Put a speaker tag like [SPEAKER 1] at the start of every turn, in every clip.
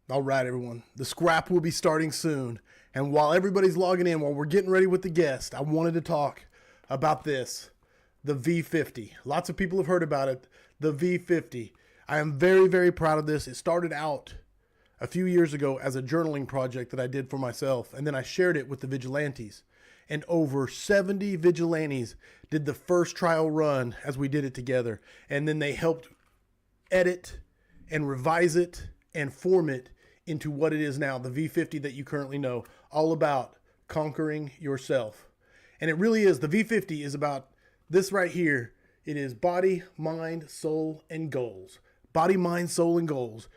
[SPEAKER 1] All right, everyone. The scrap will be starting soon. And while everybody's logging in, while we're getting ready with the guest, I wanted to talk about this, the V50. Lots of people have heard about it, the V50. I am very, very proud of this. It started out a few years ago as a journaling project that I did for myself, and then I shared it with the vigilantes. And over 70 vigilantes did the first trial run as we did it together. And then they helped edit and revise it and form it into what it is now, the V50 that you currently know, all about conquering yourself. And it really is. The V50 is about this right here. It is body, mind, soul, and goals. Body, mind, soul, and goals.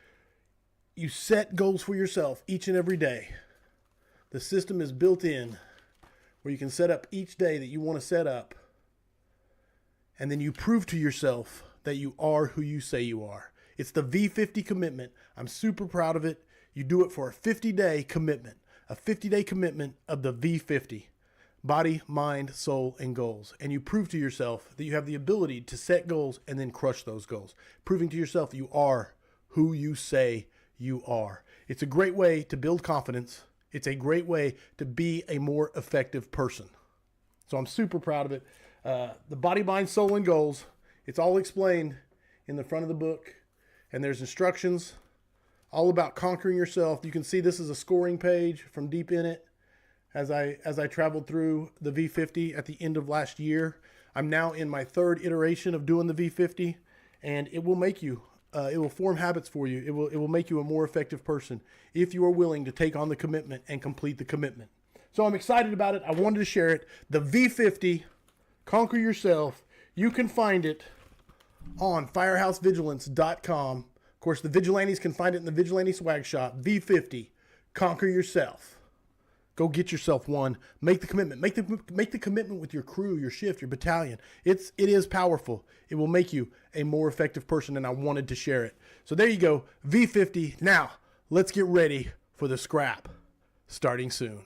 [SPEAKER 1] You set goals for yourself each and every day. The system is built in where you can set up each day that you want to set up. And then you prove to yourself that you are who you say you are. It's the V50 commitment. I'm super proud of it. You do it for a 50-day commitment, a 50-day commitment of the V50, body, mind, soul, and goals. And you prove to yourself that you have the ability to set goals and then crush those goals, proving to yourself you are who you say you are. It's a great way to build confidence. It's a great way to be a more effective person. So I'm super proud of it. The body, mind, soul, and goals. It's all explained in the front of the book. And there's instructions all about conquering yourself. You can see this is a scoring page from deep in it as I traveled through the V50 at the end of last year. I'm now in my third iteration of doing the V50, and it will make you, it will form habits for you. It will make you a more effective person if you are willing to take on the commitment and complete the commitment. So I'm excited about it. I wanted to share it. The V50, Conquer Yourself. You can find it on firehousevigilance.com. Of course, the Vigilantes can find it in the Vigilante Swag Shop. V50, Conquer Yourself. Go get yourself one. Make the commitment. Make the commitment with your crew, your shift, your battalion. It is powerful. It will make you a more effective person, and I wanted to share it. So there you go, V50. Now, let's get ready for the scrap, starting soon.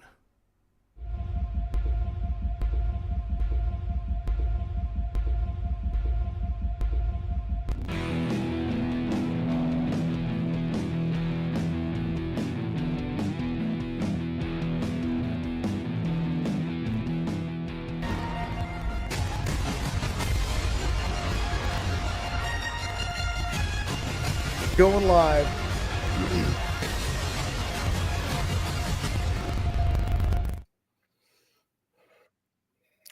[SPEAKER 1] Going live.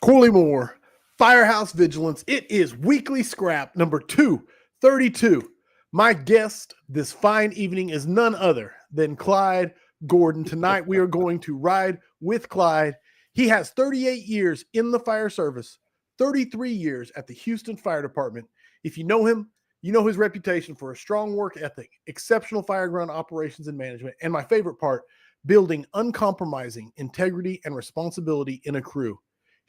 [SPEAKER 1] Corley Moore, Firehouse Vigilance. It is weekly scrap number 232. My guest this fine evening is none other than Clyde Gordon. Tonight we are going to ride with Clyde. He has 38 years in the fire service, 33 years at the Houston Fire Department. If you know him, you know his reputation for a strong work ethic, exceptional fireground operations and management, and my favorite part, building uncompromising integrity and responsibility in a crew.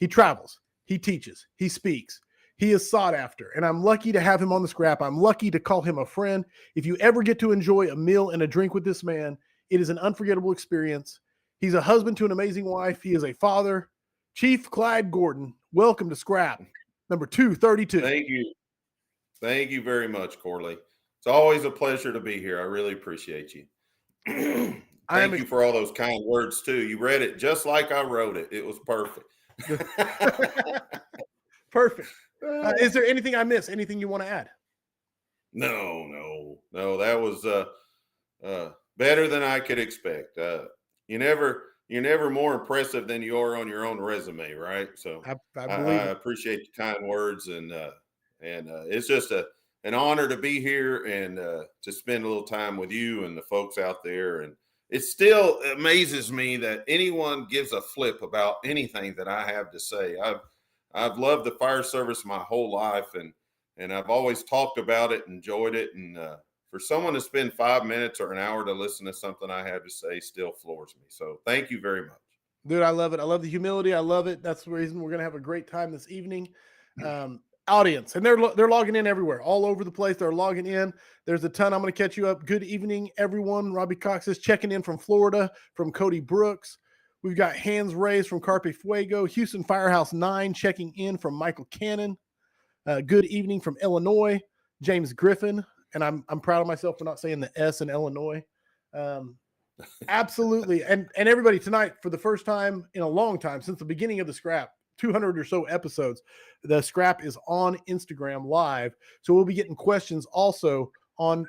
[SPEAKER 1] He travels, he teaches, he speaks. He is sought after, and I'm lucky to have him on the scrap. I'm lucky to call him a friend. If you ever get to enjoy a meal and a drink with this man, it is an unforgettable experience. He's a husband to an amazing wife. He is a father. Chief Clyde Gordon, welcome to scrap number 232.
[SPEAKER 2] Thank you. Thank you very much, Corley. It's always a pleasure to be here. I really appreciate you. Thank you for all those kind words, too. You read it just like I wrote it. It was perfect.
[SPEAKER 1] Perfect. Is there anything I missed? Anything you want to add?
[SPEAKER 2] No. That was better than I could expect. You're never more impressive than you are on your own resume, right? So I appreciate the kind words, and it's just an honor to be here and to spend a little time with you and the folks out there. And it still amazes me that anyone gives a flip about anything that I have to say. I've loved the fire service my whole life, and I've always talked about it, enjoyed it. And for someone to spend 5 minutes or an hour to listen to something I have to say still floors me. So thank you very much.
[SPEAKER 1] Dude, I love it. I love the humility. I love it. That's the reason we're going to have a great time this evening. Audience, and they're logging in everywhere, all over the place. They're logging in. There's a ton. I'm going to catch you up. Good evening, everyone. Robbie Cox is checking in from Florida, from Cody Brooks. We've got hands raised from Carpe Fuego. Houston Firehouse 9 checking in from Michael Cannon. Good evening from Illinois, James Griffin. And I'm proud of myself for not saying the S in Illinois. Absolutely. And everybody tonight, for the first time in a long time, since the beginning of the scrap, 200 or so episodes, the scrap is on Instagram live. So we'll be getting questions also on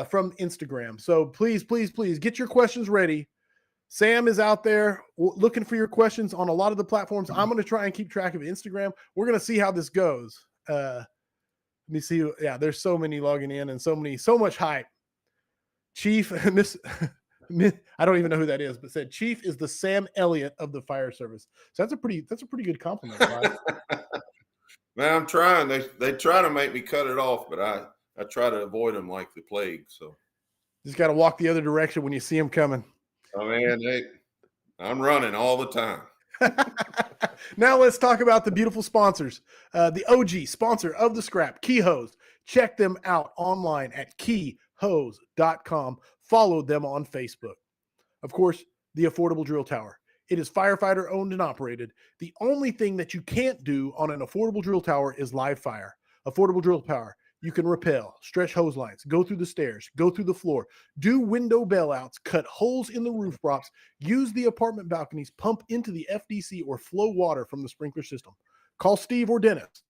[SPEAKER 1] from Instagram. So please get your questions ready. Sam is out there looking for your questions on a lot of the platforms. I'm going to try and keep track of Instagram. We're going to see how this goes. Let me see. Yeah, there's so many logging in and so much hype. Chief, Miss, I don't even know who that is, but said Chief is the Sam Elliott of the fire service. So that's a pretty good compliment, right?
[SPEAKER 2] Man, I'm trying. They try to make me cut it off, but I try to avoid them like the plague. So
[SPEAKER 1] just got to walk the other direction when you see them coming.
[SPEAKER 2] Oh man, I'm running all the time.
[SPEAKER 1] Now let's talk about the beautiful sponsors. The OG sponsor of the scrap, Key Hose. Check them out online at keyhose.com. Follow them on Facebook. Of course, the Affordable Drill Tower. It is firefighter owned and operated. The only thing that you can't do on an affordable drill tower is live fire. Affordable Drill Tower. You can rappel, stretch hose lines, go through the stairs, go through the floor, do window bailouts, cut holes in the roof props, use the apartment balconies, pump into the FDC or flow water from the sprinkler system. Call Steve or Dennis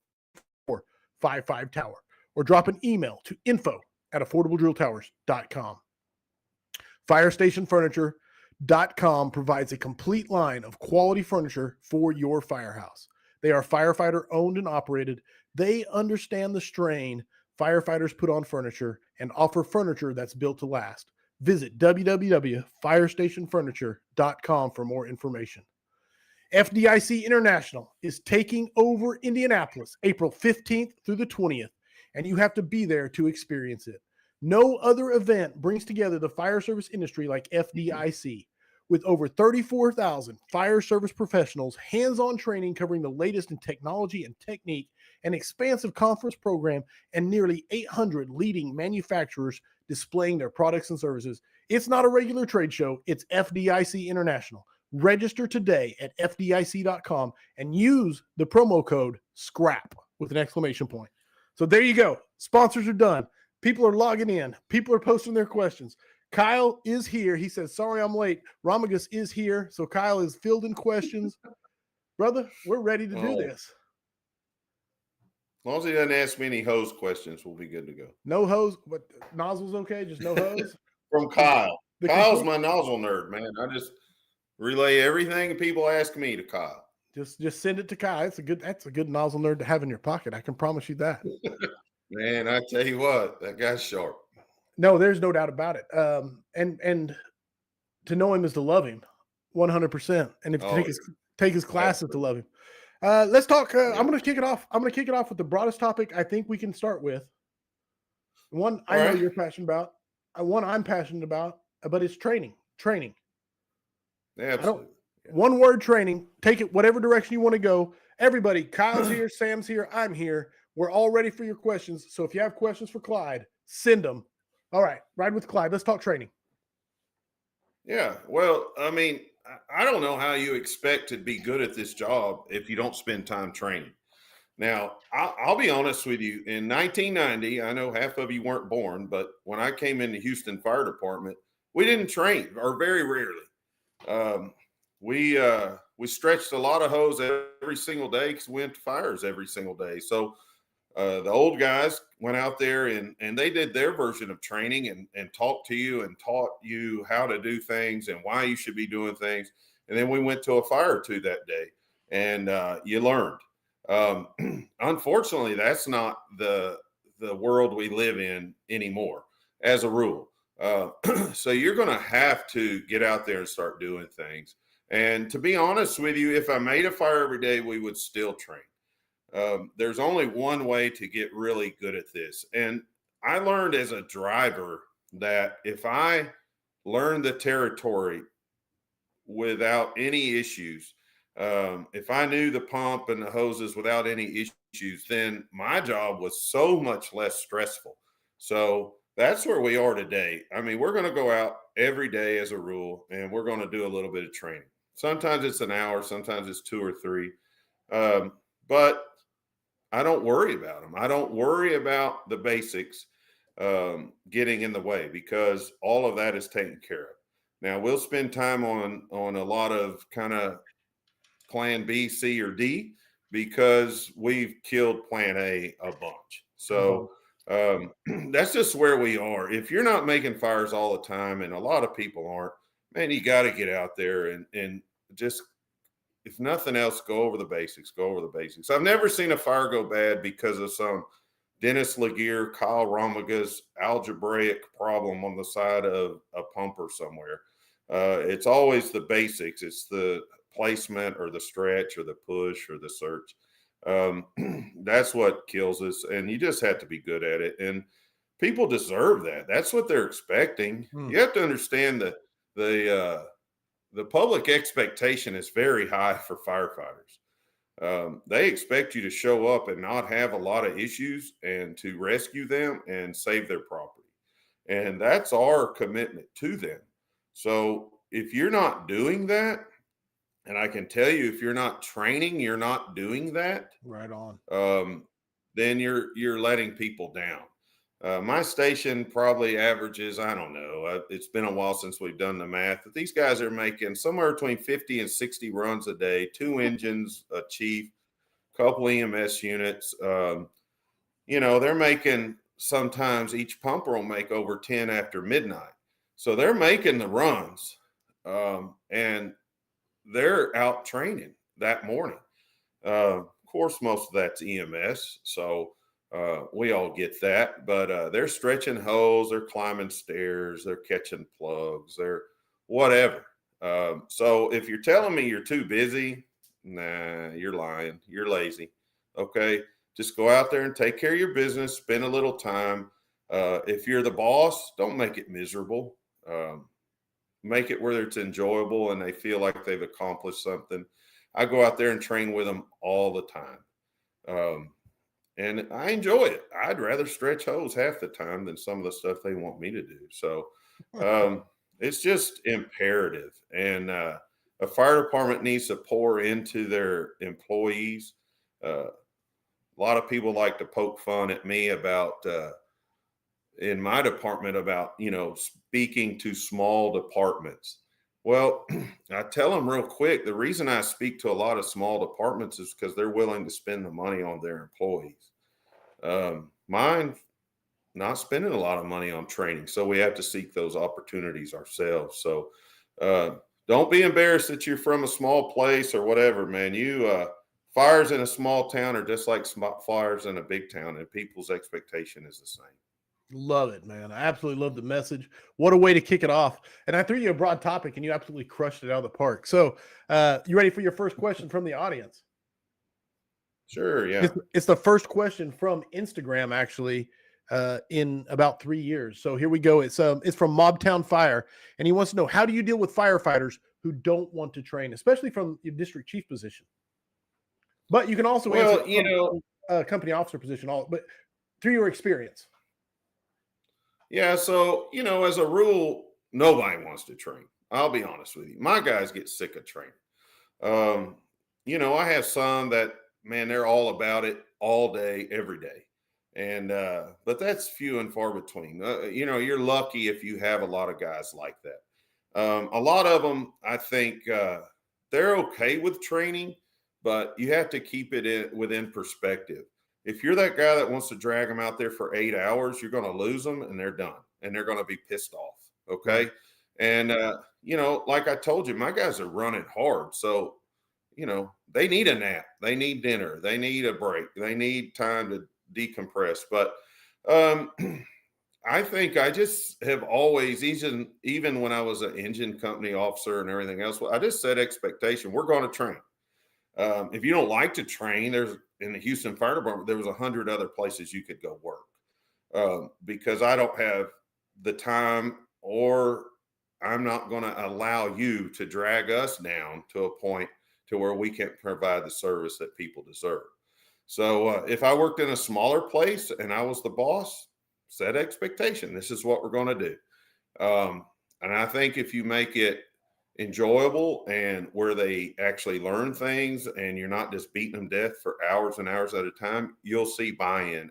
[SPEAKER 1] or 55 Tower or drop an email to info@affordabledrilltowers.com. FirestationFurniture.com provides a complete line of quality furniture for your firehouse. They are firefighter owned and operated. They understand the strain firefighters put on furniture and offer furniture that's built to last. Visit www.firestationfurniture.com for more information. FDIC International is taking over Indianapolis April 15th through the 20th, and you have to be there to experience it. No other event brings together the fire service industry like FDIC. With over 34,000 fire service professionals, hands-on training covering the latest in technology and technique, an expansive conference program, and nearly 800 leading manufacturers displaying their products and services. It's not a regular trade show, it's FDIC International. Register today at FDIC.com and use the promo code SCRAP with an exclamation point. So there you go. Sponsors are done. People are logging in. People are posting their questions. Kyle is here. He says, sorry I'm late. Ramagus is here. So Kyle is fielding questions. Brother, we're ready to do this.
[SPEAKER 2] As long as he doesn't ask me any hose questions, we'll be good to go.
[SPEAKER 1] No hose, but nozzle's okay? Just no hose?
[SPEAKER 2] From Kyle. Kyle's my nozzle nerd, man. I just relay everything people ask me to Kyle.
[SPEAKER 1] Just send it to Kyle. That's a good nozzle nerd to have in your pocket. I can promise you that.
[SPEAKER 2] Man, I tell you what, that guy's sharp.
[SPEAKER 1] No, there's no doubt about it. And to know him is to love him, 100%. And if you take his classes to love him. Let's talk. I'm going to kick it off. I'm going to kick it off with the broadest topic I think we can start with. One I know you're passionate about. One I'm passionate about, but it's training. Training.
[SPEAKER 2] Yeah, absolutely.
[SPEAKER 1] One word training. Take it whatever direction you want to go. Everybody, Kyle's here, Sam's here, I'm here. We're all ready for your questions. So if you have questions for Clyde, send them. All right, ride with Clyde. Let's talk training.
[SPEAKER 2] Yeah, well, I mean, I don't know how you expect to be good at this job if you don't spend time training. Now, I'll be honest with you. In 1990, I know half of you weren't born, but when I came into Houston Fire Department, we didn't train, or very rarely. We stretched a lot of hose every single day because we went to fires every single day. So the old guys went out there and they did their version of training and talked to you and taught you how to do things and why you should be doing things. And then we went to a fire or two that day and you learned. Unfortunately, that's not the world we live in anymore as a rule. So you're going to have to get out there and start doing things. And to be honest with you, if I made a fire every day, we would still train. There's only one way to get really good at this. And I learned as a driver that if I learned the territory without any issues, if I knew the pump and the hoses without any issues, then my job was so much less stressful. So that's where we are today. I mean, we're going to go out every day as a rule, and we're going to do a little bit of training. Sometimes it's an hour, sometimes it's 2 or 3. But I don't worry about them. I don't worry about the basics. getting in the way, because all of that is taken care of. Now we'll spend time on a lot of kind of plan B, C, or D, because we've killed plan A a bunch. So that's just where we are. If you're not making fires all the time, and a lot of people aren't, man, you got to get out there and just, if nothing else, go over the basics. Go over the basics. I've never seen a fire go bad because of some Dennis Laguerre, Kyle Romaga's algebraic problem on the side of a pumper somewhere. It's always the basics. It's the placement or the stretch or the push or the search. That's what kills us, and you just have to be good at it. And people deserve that. That's what they're expecting. You have to understand that the public expectation is very high for firefighters. They expect you to show up and not have a lot of issues, and to rescue them and save their property. And that's our commitment to them. So if you're not doing that, and I can tell you, if you're not training, you're not doing that.
[SPEAKER 1] Right on.
[SPEAKER 2] Then you're letting people down. My station probably averages, I don't know, it's been a while since we've done the math, but these guys are making somewhere between 50 and 60 runs a day, 2 engines, a chief, couple EMS units. They're making, sometimes each pumper will make over 10 after midnight. So they're making the runs, and they're out training that morning. Of course, most of that's EMS. So we all get that, but they're stretching hose, they're climbing stairs, they're catching plugs, they're whatever. So if you're telling me you're too busy, nah, you're lying. You're lazy. Okay. Just go out there and take care of your business, spend a little time. If you're the boss, don't make it miserable. Make it where it's enjoyable and they feel like they've accomplished something. I go out there and train with them all the time. And I enjoy it. I'd rather stretch hose half the time than some of the stuff they want me to do. So it's just imperative. And a fire department needs to pour into their employees. A lot of people like to poke fun at me about, in my department, about, speaking to small departments. Well, I tell them real quick, the reason I speak to a lot of small departments is because they're willing to spend the money on their employees. Mine, not spending a lot of money on training. So we have to seek those opportunities ourselves. So don't be embarrassed that you're from a small place or whatever, man. Fires in a small town are just like fires in a big town, and people's expectation is the same.
[SPEAKER 1] Love it, man. I absolutely love the message. What a way to kick it off. And I threw you a broad topic and you absolutely crushed it out of the park. So you ready for your first question from the audience?
[SPEAKER 2] Sure. Yeah.
[SPEAKER 1] It's the first question from Instagram, actually, in about 3 years. So here we go. It's from Mobtown Fire. And he wants to know, how do you deal with firefighters who don't want to train, especially from your district chief position? But you can also answer a company officer position, but through your experience.
[SPEAKER 2] Yeah. So, as a rule, nobody wants to train. I'll be honest with you. My guys get sick of training. I have some that, man, they're all about it all day, every day. And, but that's few and far between. You're lucky if you have a lot of guys like that. A lot of them, I think, they're okay with training, but you have to keep it within perspective. If you're that guy that wants to drag them out there for 8 hours, you're going to lose them and they're done and they're going to be pissed off. Okay. And, like I told you, my guys are running hard. So, they need a nap, they need dinner, they need a break, they need time to decompress. But I think I just have always, even when I was an engine company officer and everything else, I just set expectation. We're going to train. If you don't like to train, in the Houston Fire Department, there was 100 other places you could go work, because I don't have the time, or I'm not going to allow you to drag us down to a point to where we can't provide the service that people deserve. So if I worked in a smaller place and I was the boss, set expectation. This is what we're going to do. And I think if you make it enjoyable and where they actually learn things and you're not just beating them to death for hours and hours at a time, you'll see buy-in.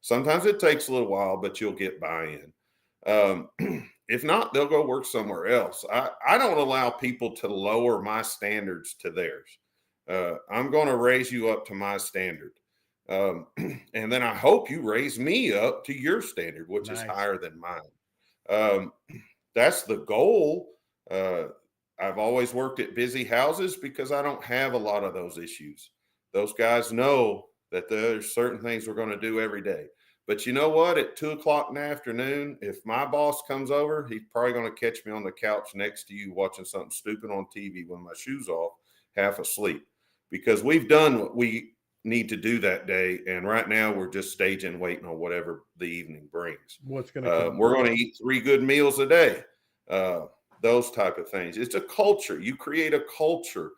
[SPEAKER 2] Sometimes it takes a little while, but you'll get buy-in. If not, they'll go work somewhere else. I don't allow people to lower my standards to theirs. I'm going to raise you up to my standard. And then I hope you raise me up to your standard, which is higher than mine. That's the goal. I've always worked at busy houses because I don't have a lot of those issues. Those guys know that there's certain things we're going to do every day. But you know what? At 2:00 in the afternoon, if my boss comes over, he's probably going to catch me on the couch next to you watching something stupid on TV with my shoes off, half asleep, because we've done what we need to do that day. And right now we're just staging, waiting on whatever the evening brings.
[SPEAKER 1] What's going to
[SPEAKER 2] we're going to eat 3 good meals a day. Those type of things. It's a culture. You create a culture.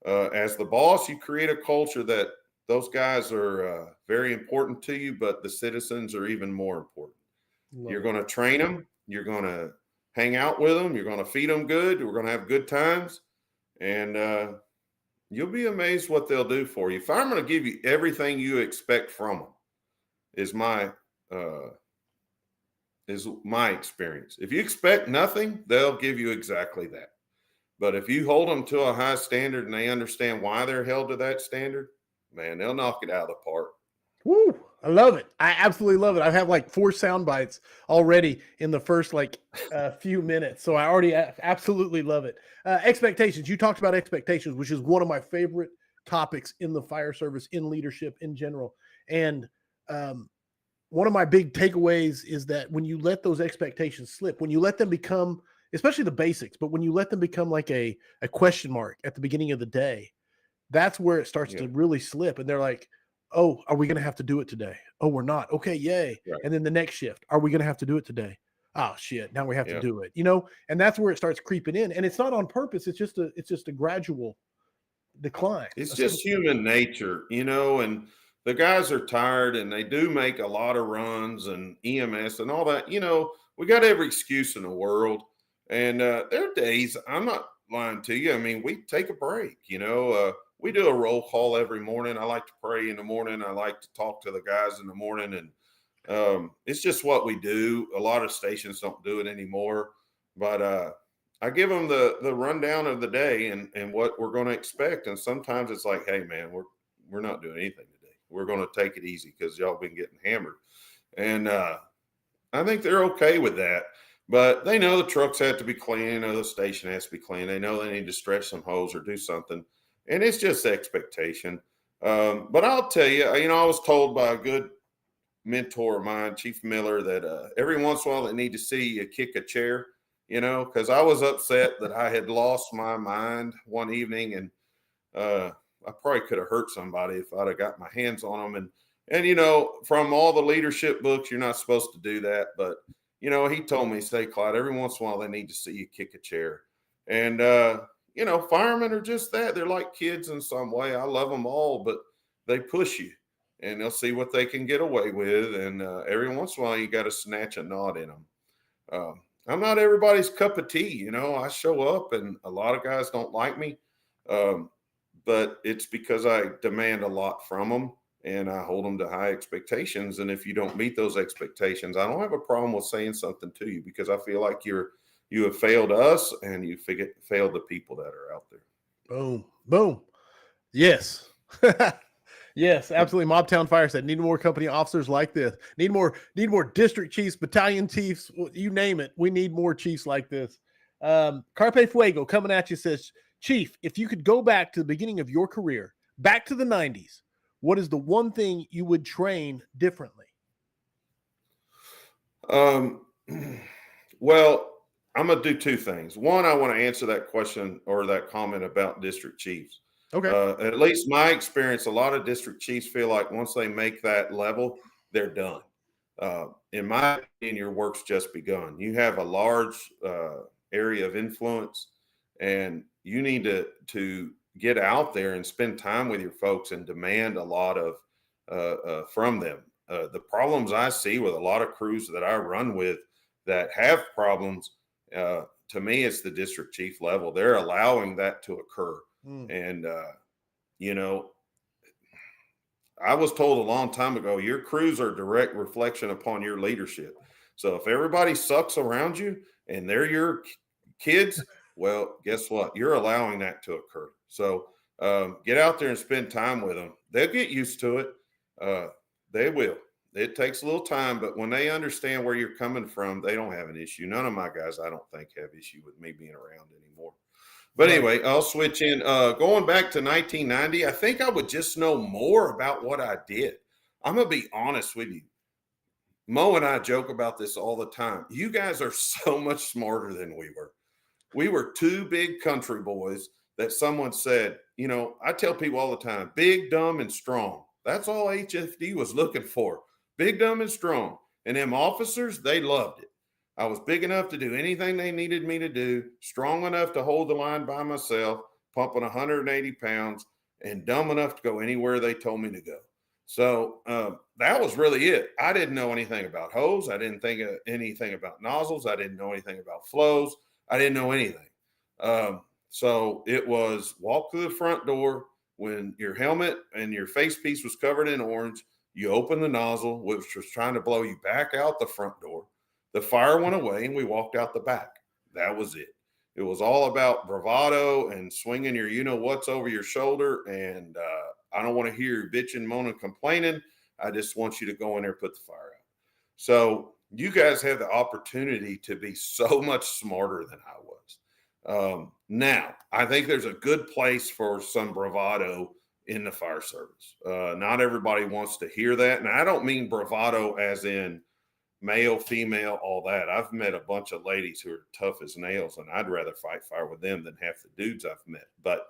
[SPEAKER 2] As the boss, you create a culture that those guys are very important to you, but the citizens are even more important. You're going to train them. You're going to hang out with them. You're going to feed them good. We're going to have good times. And you'll be amazed what they'll do for you. If I'm going to give you everything you expect from them, is my experience. If you expect nothing, they'll give you exactly that. But if you hold them to a high standard and they understand why they're held to that standard, man, they'll knock it out of the park.
[SPEAKER 1] Woo! I love it. I absolutely love it. I have like 4 sound bites already in the first few minutes. So I already absolutely love it. Expectations. You talked about expectations, which is one of my favorite topics in the fire service, in leadership in general. And one of my big takeaways is that when you let those expectations slip, when you let them become, especially the basics, but when you let them become like a question mark at the beginning of the day, that's where it starts to really slip. And they're like, oh, are we going to have to do it today? Oh, we're not. Okay, yay. Right. And then the next shift, are we going to have to do it today? Oh shit, now we have to do it. And that's where it starts creeping in. And it's not on purpose. It's just a gradual decline.
[SPEAKER 2] It's just human nature, and the guys are tired and they do make a lot of runs and EMS and all that. We got every excuse in the world. And there are days, I'm not lying to you. I mean, we take a break, we do a roll call every morning. I like to pray in the morning. I like to talk to the guys in the morning. And it's just what we do. A lot of stations don't do it anymore. But I give them the rundown of the day and what we're going to expect. And sometimes it's like, hey, man, we're not doing anything today. We're going to take it easy because y'all been getting hammered. And I think they're okay with that. But they know the trucks have to be clean. They know the station has to be clean. They know they need to stretch some hose or do something. And it's just expectation. But I'll tell you, I was told by a good mentor of mine, Chief Miller, that every once in a while they need to see you kick a chair, because I was upset that I had lost my mind one evening. And I probably could have hurt somebody if I'd have got my hands on them. And from all the leadership books, you're not supposed to do that. But he told me, say, Clyde, every once in a while they need to see you kick a chair. And, firemen are just that. They're like kids in some way. I love them all, but they push you and they'll see what they can get away with. And every once in a while you got to snatch a knot in them. I'm not everybody's cup of tea. I show up and a lot of guys don't like me. But it's because I demand a lot from them. And I hold them to high expectations. And if you don't meet those expectations, I don't have a problem with saying something to you because I feel like you have failed us and you failed the people that are out there.
[SPEAKER 1] Boom, boom. Yes. Yes, absolutely. Mobtown Fire said, need more company officers like this. Need more district chiefs, battalion chiefs, you name it. We need more chiefs like this. Carpe Fuego coming at you says, Chief, if you could go back to the beginning of your career, back to the 90s, what is the one thing you would train differently?
[SPEAKER 2] Well, I'm going to do 2 things. One, I want to answer that question or that comment about district chiefs.
[SPEAKER 1] Okay.
[SPEAKER 2] At least my experience, a lot of district chiefs feel like once they make that level, they're done. In my opinion, your work's just begun. You have a large area of influence, and you need to get out there and spend time with your folks and demand a lot of from them. The problems I see with a lot of crews that I run with that have problems, to me, it's the district chief level. They're allowing that to occur. And, I was told a long time ago, your crews are a direct reflection upon your leadership. So if everybody sucks around you and they're your kids, well, guess what? You're allowing that to occur. So get out there and spend time with them. They'll get used to it. Uh, they will. It takes a little time, but when they understand where you're coming from, they don't have an issue. None of my guys, I don't think, have issue with me being around anymore. But
[SPEAKER 1] Right.
[SPEAKER 2] anyway, I'll switch in. Going back to 1990, I think I would just know more about what I did. I'm going to be honest with you. Mo and I joke about this all the time. You guys are so much smarter than we were. We were two big country boys that someone said, you know, I tell people all the time, big, dumb, and strong. That's all HFD was looking for. Big, dumb, and strong. And them officers, they loved it. I was big enough to do anything they needed me to do, strong enough to hold the line by myself, pumping 180 pounds, and dumb enough to go anywhere they told me to go. So that was really it. I didn't know anything about hose. I didn't think anything about nozzles. I didn't know anything about flows. I didn't know anything. So it was walk through the front door. When your helmet and your face piece was covered in orange, you open the nozzle, which was trying to blow you back out the front door. The fire went away and we walked out the back. That was it. It was all about bravado and swinging your you-know-what's over your shoulder. And I don't want to hear you bitching, moaning, complaining. I just want you to go in there and put the fire out. So you guys have the opportunity to be so much smarter than I was. Now, I think there's a good place for some bravado in the fire service. Not everybody wants to hear that. And I don't mean bravado as in male, female, all that. I've met a bunch of ladies who are tough as nails, and I'd rather fight fire with them than half the dudes I've met. But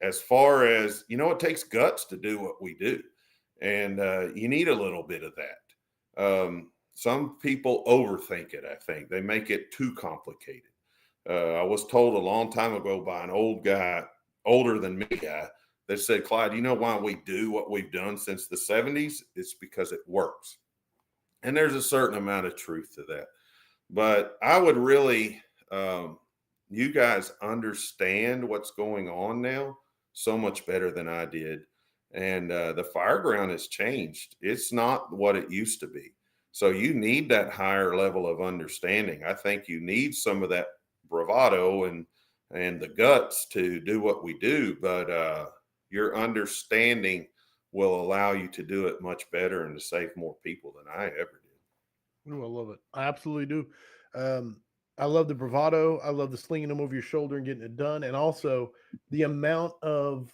[SPEAKER 2] as far as, you know, it takes guts to do what we do. And you need a little bit of that. Some people overthink it, I think. They make it too complicated. I was told a long time ago by an old guy, older than me guy, that said, Clyde, you know why we do what we've done since the 70s? It's because it works. And there's a certain amount of truth to that. But I would really, you guys understand what's going on now so much better than I did. And the fire ground has changed. It's not what it used to be. So you need that higher level of understanding. I think you need some of that bravado and the guts to do what we do. But your understanding will allow you to do it much better and to save more people than I ever did.
[SPEAKER 1] Ooh, I love it. I absolutely do. I love the bravado. I love the slinging them over your shoulder and getting it done. And also the amount of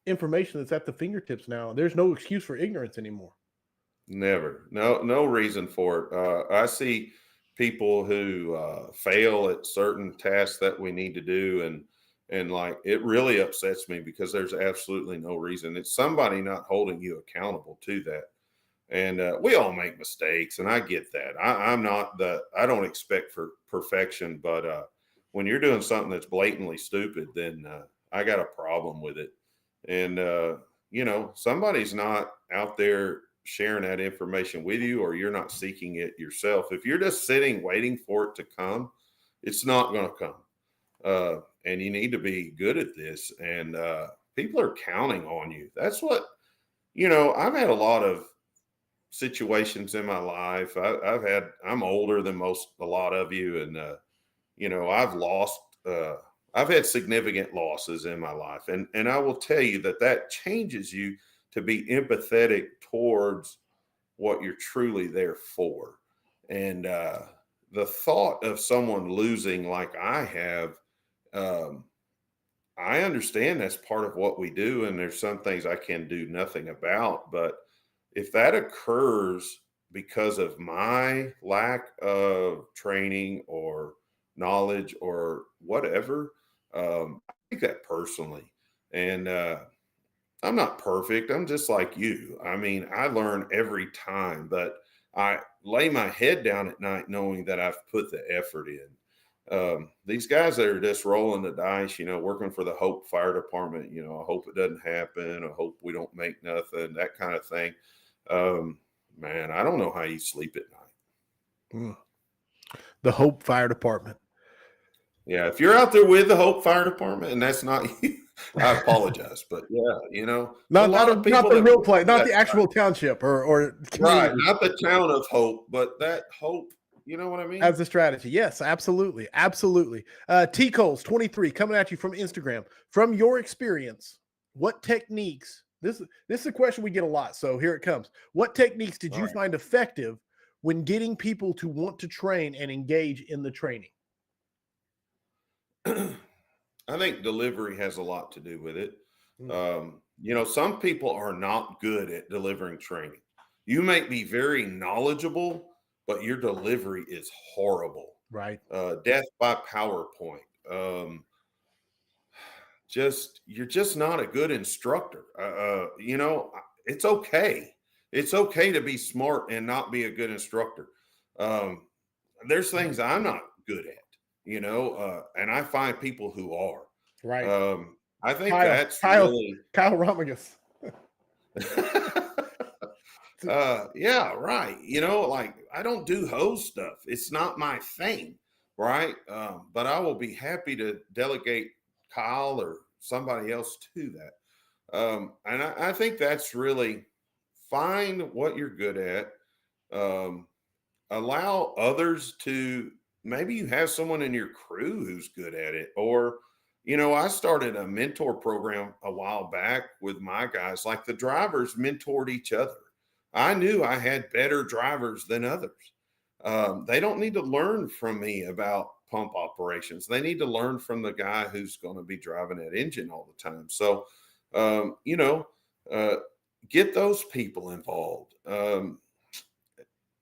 [SPEAKER 1] information that's at the fingertips now. There's no excuse for ignorance anymore.
[SPEAKER 2] Never. No reason for it. I see people who fail at certain tasks that we need to do, and like it really upsets me because there's absolutely no reason. It's somebody not holding you accountable to that. And we all make mistakes, and I get that. I don't expect for perfection, but when you're doing something that's blatantly stupid, then I got a problem with it. And you know, somebody's not out there sharing that information with you, or you're not seeking it yourself. If you're just sitting waiting for it to come, it's not going to come. And you need to be good at this. And people are counting on you. That's what, you know, I've had a lot of situations in my life. I'm older than a lot of you. And, you know, I've had significant losses in my life. And I will tell you that changes you to be empathetic towards what you're truly there for. And the thought of someone losing like I have, I understand that's part of what we do. And there's some things I can do nothing about. But if that occurs because of my lack of training or knowledge or whatever, I take that personally. And I'm not perfect. I'm just like you. I mean, I learn every time, but I lay my head down at night knowing that I've put the effort in. These guys that are just rolling the dice, you know, working for the Hope Fire Department, you know, I hope it doesn't happen. I hope we don't make nothing, that kind of thing. Man, I don't know how you sleep at night.
[SPEAKER 1] Mm. The Hope Fire Department.
[SPEAKER 2] Yeah, if you're out there with the Hope Fire Department and that's not you, I apologize, but yeah, a
[SPEAKER 1] Not
[SPEAKER 2] lot of people
[SPEAKER 1] the
[SPEAKER 2] that
[SPEAKER 1] real
[SPEAKER 2] went
[SPEAKER 1] place,
[SPEAKER 2] through
[SPEAKER 1] not
[SPEAKER 2] that,
[SPEAKER 1] the actual township or
[SPEAKER 2] right?
[SPEAKER 1] community.
[SPEAKER 2] Not the town of Hope, but that Hope. You know what I mean?
[SPEAKER 1] As a strategy. Yes, absolutely. Absolutely. T Coles 23 coming at you from Instagram. From your experience, what techniques, this is a question we get a lot. So here it comes. What techniques did
[SPEAKER 2] All
[SPEAKER 1] you find effective when getting people to want to train and engage in the training?
[SPEAKER 2] right. I think delivery has a lot to do with it.
[SPEAKER 1] Mm,
[SPEAKER 2] Some people are not good at delivering training. You might be very knowledgeable, but your delivery is horrible.
[SPEAKER 1] right.
[SPEAKER 2] Death by PowerPoint. You're just not a good instructor. It's okay. It's okay to be smart and not be a good instructor. Um, there's things I'm not good at, and I find people who are.
[SPEAKER 1] Right.
[SPEAKER 2] I think
[SPEAKER 1] Kyle,
[SPEAKER 2] that's
[SPEAKER 1] Kyle,
[SPEAKER 2] really,
[SPEAKER 1] Kyle Romagus.
[SPEAKER 2] yeah, right. Like I don't do hose stuff. It's not my thing, right? But I will be happy to delegate Kyle or somebody else to that. And I think that's really find what you're good at. Um, Allow others to, maybe you have someone in your crew who's good at it, or I started a mentor program a while back with my guys. Like the drivers mentored each other. I knew I had better drivers than others. They don't need to learn from me about pump operations. They need to learn from the guy who's going to be driving that engine all the time. So um, you know uh, get those people involved.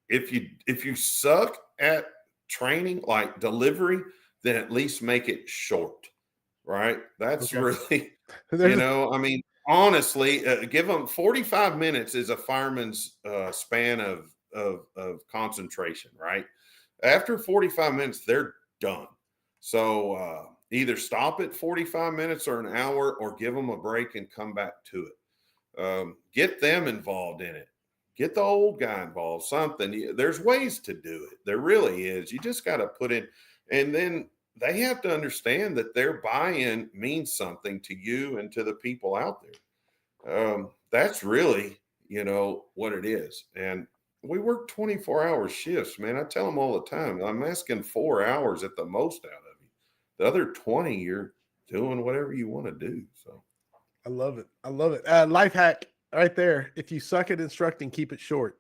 [SPEAKER 2] If you suck at training, like delivery, then at least make it short, right? That's
[SPEAKER 1] Okay.
[SPEAKER 2] really,
[SPEAKER 1] There's
[SPEAKER 2] I mean, honestly, give them 45 minutes is a fireman's span of concentration, right? After 45 minutes, they're done. So either stop at 45 minutes or an hour, or give them a break and come back to it. Get them involved in it. Get the old guy involved. Something. There's ways to do it. There really is. You just got to put in, and then they have to understand that their buy-in means something to you and to the people out there. That's really, what it is. And we work 24-hour shifts, man. I tell them all the time, I'm asking 4 hours at the most out of you. The other 20, you're doing whatever you want to do. So.
[SPEAKER 1] I love it. I love it. Life hack right there. If you suck at instructing, keep it short.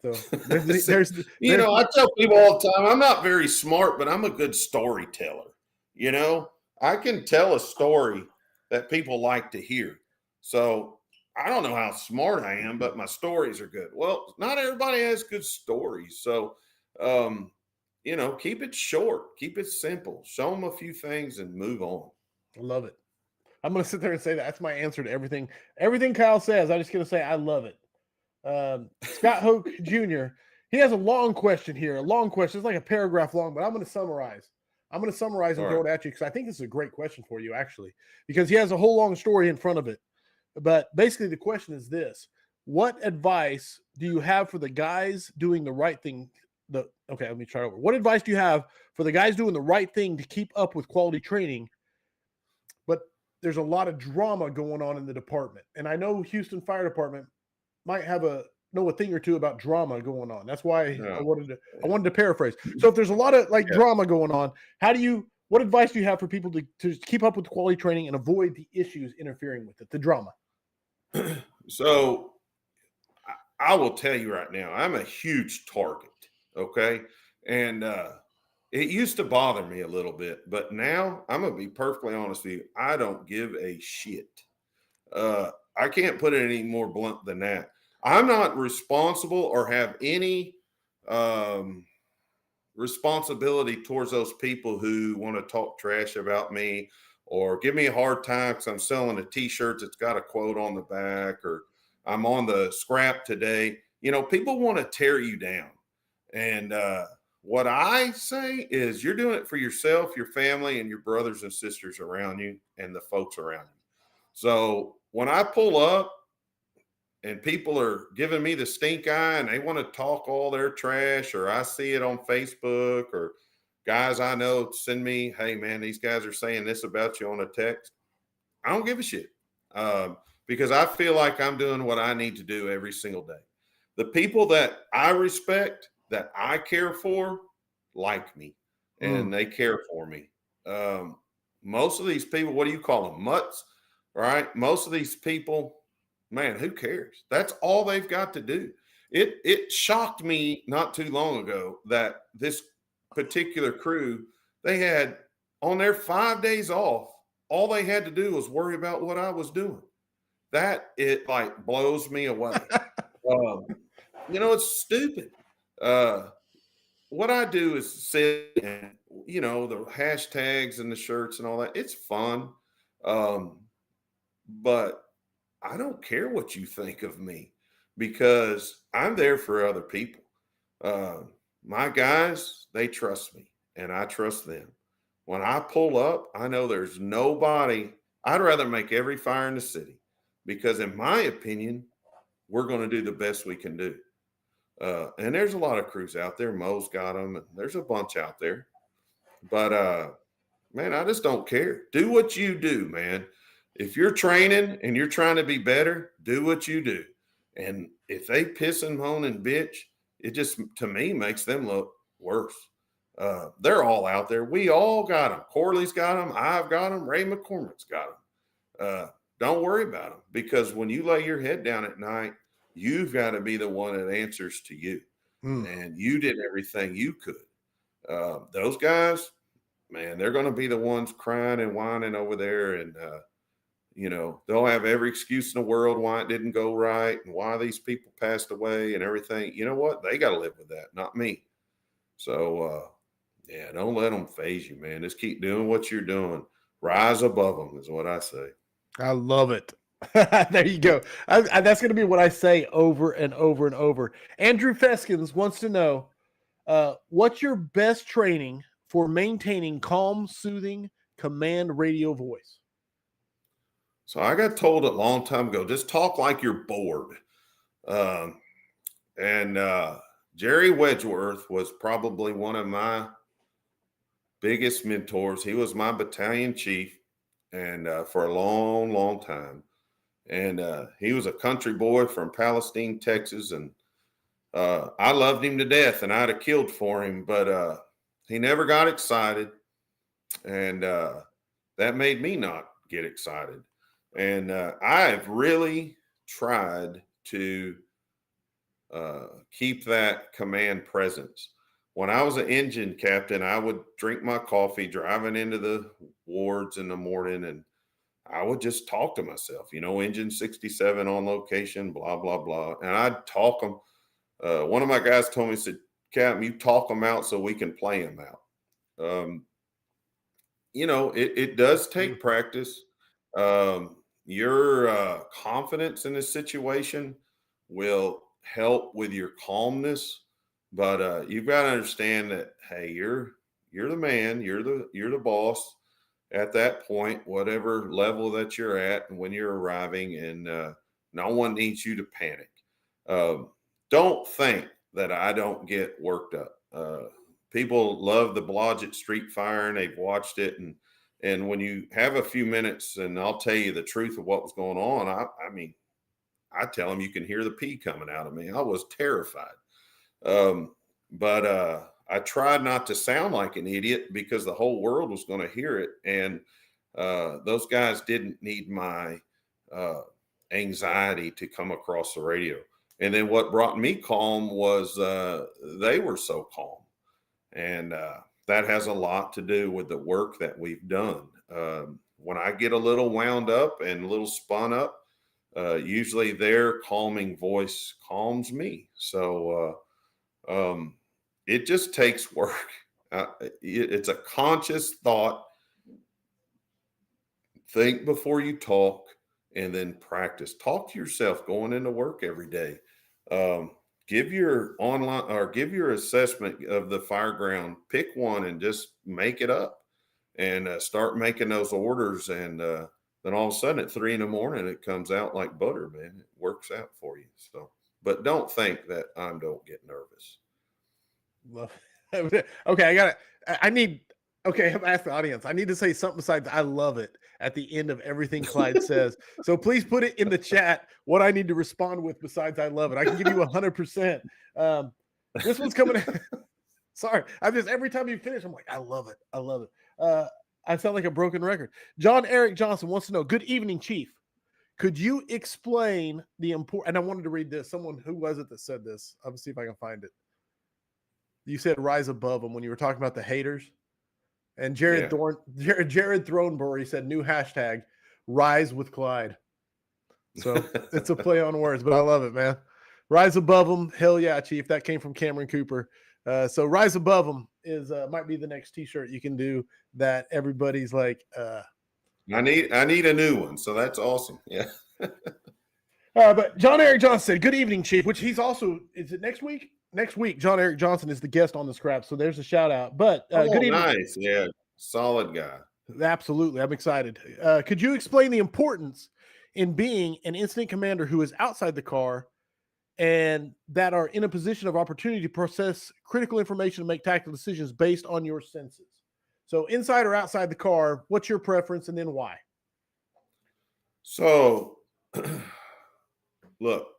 [SPEAKER 1] So
[SPEAKER 2] I tell people all the time, I'm not very smart, but I'm a good storyteller. I can tell a story that people like to hear. So I don't know how smart I am, but my stories are good. Well, not everybody has good stories. So, keep it short, keep it simple, show them a few things and move on.
[SPEAKER 1] I love it. I'm going to sit there and say that. That's my answer to everything. Everything Kyle says, I'm just going to say I love it. Scott Hoke Jr., he has a long question here. A long question. It's like a paragraph long, but I'm going to summarize. I'm going to summarize and throw it at you because I think this is a great question for you, actually, because he has a whole long story in front of it. But basically, the question is this: what advice do you have for the guys doing the right thing? Okay, let me try it over. What advice do you have for the guys doing the right thing to keep up with quality training? But there's a lot of drama going on in the department, and I know Houston Fire Department might know a thing or two about drama going on. That's why I wanted to paraphrase. So if there's a lot of drama going on, what advice do you have for people to keep up with the quality training and avoid the issues interfering with it, the drama?
[SPEAKER 2] So I will tell you right now, I'm a huge target. Okay. And it used to bother me a little bit, but now I'm going to be perfectly honest with you. I don't give a shit. I can't put it any more blunt than that. I'm not responsible or have any responsibility towards those people who want to talk trash about me or give me a hard time because I'm selling a t-shirt that's got a quote on the back, or I'm on the scrap today. People want to tear you down. And what I say is you're doing it for yourself, your family, and your brothers and sisters around you and the folks around you. So when I pull up and people are giving me the stink eye and they want to talk all their trash, or I see it on Facebook, or guys I know send me, hey man, these guys are saying this about you on a text, I don't give a shit because I feel like I'm doing what I need to do every single day. The people that I respect, that I care for, like me, and they care for me. Um, Most of these people, what do you call them? Mutts, right? Most of these people, man, who cares? That's all they've got to do. It shocked me not too long ago that this particular crew, they had on their 5 days off, all they had to do was worry about what I was doing. That it like blows me away. Um, it's stupid. Uh, what I do is sit and the hashtags and the shirts and all that. It's fun, um, but I don't care what you think of me because I'm there for other people. Uh, my guys, they trust me and I trust them. When I pull up, I know there's nobody. I'd rather make every fire in the city because, in my opinion, we're going to do the best we can do. And there's a lot of crews out there. Mo's got them, and there's a bunch out there. But man, I just don't care. Do what you do, man. If you're training and you're trying to be better, do what you do. And if they piss and moan and bitch, it just to me makes them look worse. They're all out there. We all got them. Corley's got them. I've got them. Ray McCormick's got them. Don't worry about them because when you lay your head down at night, you've got to be the one that answers to you. And you did everything you could. Those guys, man, they're going to be the ones crying and whining over there. And, they'll have every excuse in the world why it didn't go right and why these people passed away and everything. You know what? They got to live with that, not me. So, yeah, don't let them phase you, man. Just keep doing what you're doing. Rise above them is what I say.
[SPEAKER 1] I love it. There you go. That's going to be what I say over and over and over. Andrew Feskins wants to know, what's your best training for maintaining calm, soothing command radio voice?
[SPEAKER 2] So I got told a long time ago, just talk like you're bored. And Jerry Wedgeworth was probably one of my biggest mentors. He was my battalion chief and for a long, long time. And he was a country boy from Palestine, Texas. And I loved him to death and I'd have killed for him, but he never got excited. And that made me not get excited. And I've really tried to keep that command presence. When I was an engine captain, I would drink my coffee driving into the wards in the morning and I would just talk to myself, engine 67 on location, blah, blah, blah. And I'd talk them. One of my guys told me, he said, Captain, you talk them out so we can play them out. It does take practice. Your confidence in this situation will help with your calmness, but you've got to understand that, hey, you're the man, you're the boss at that point, whatever level that you're at and when you're arriving, and no one needs you to panic. Don't think that I don't get worked up. People love the Blodgett Street Fire and they've watched it. And when you have a few minutes and I'll tell you the truth of what was going on, I mean, I tell them you can hear the pee coming out of me. I was terrified. But I tried not to sound like an idiot because the whole world was going to hear it. And those guys didn't need my anxiety to come across the radio. And then what brought me calm was they were so calm. And that has a lot to do with the work that we've done. When I get a little wound up and a little spun up, usually their calming voice calms me. So it just takes work. It's a conscious thought. Think before you talk and then practice. Talk to yourself going into work every day. Give your online or give your assessment of the fire ground, pick one and just make it up and start making those orders. And then all of a sudden at 3 a.m, it comes out like butter, man. It works out for you. So, but don't think that don't get nervous.
[SPEAKER 1] Love it. Okay. I need Okay, I'm asking the audience. I need to say something besides "I love it" at the end of everything Clyde says. So please put it in the chat what I need to respond with besides "I love it." I can give you 100%. This one's coming. Sorry, I'm just every time you finish, I'm like, "I love it. I love it." I sound like a broken record. John Eric Johnson wants to know. Good evening, Chief. Could you explain the important? And I wanted to read this. Someone who was it that said this? I'll see if I can find it. You said rise above them when you were talking about the haters. And Jared Thronbury said new hashtag rise with Clyde. So it's a play on words, but I love it, man. Rise above them. Hell yeah, Chief. That came from Cameron Cooper. So rise above them is might be the next t-shirt you can do that everybody's like
[SPEAKER 2] I need a new one. So that's awesome. Yeah.
[SPEAKER 1] But John Eric Johnson said, good evening, Chief, which he's also, is it next week? Next week, John Eric Johnson is the guest on the scrap. So there's a shout out. But good evening.
[SPEAKER 2] Nice. Yeah. Solid guy.
[SPEAKER 1] Absolutely. I'm excited. Could you explain the importance in being an incident commander who is outside the car and that are in a position of opportunity to process critical information and make tactical decisions based on your senses? So inside or outside the car, what's your preference and then why?
[SPEAKER 2] So, look,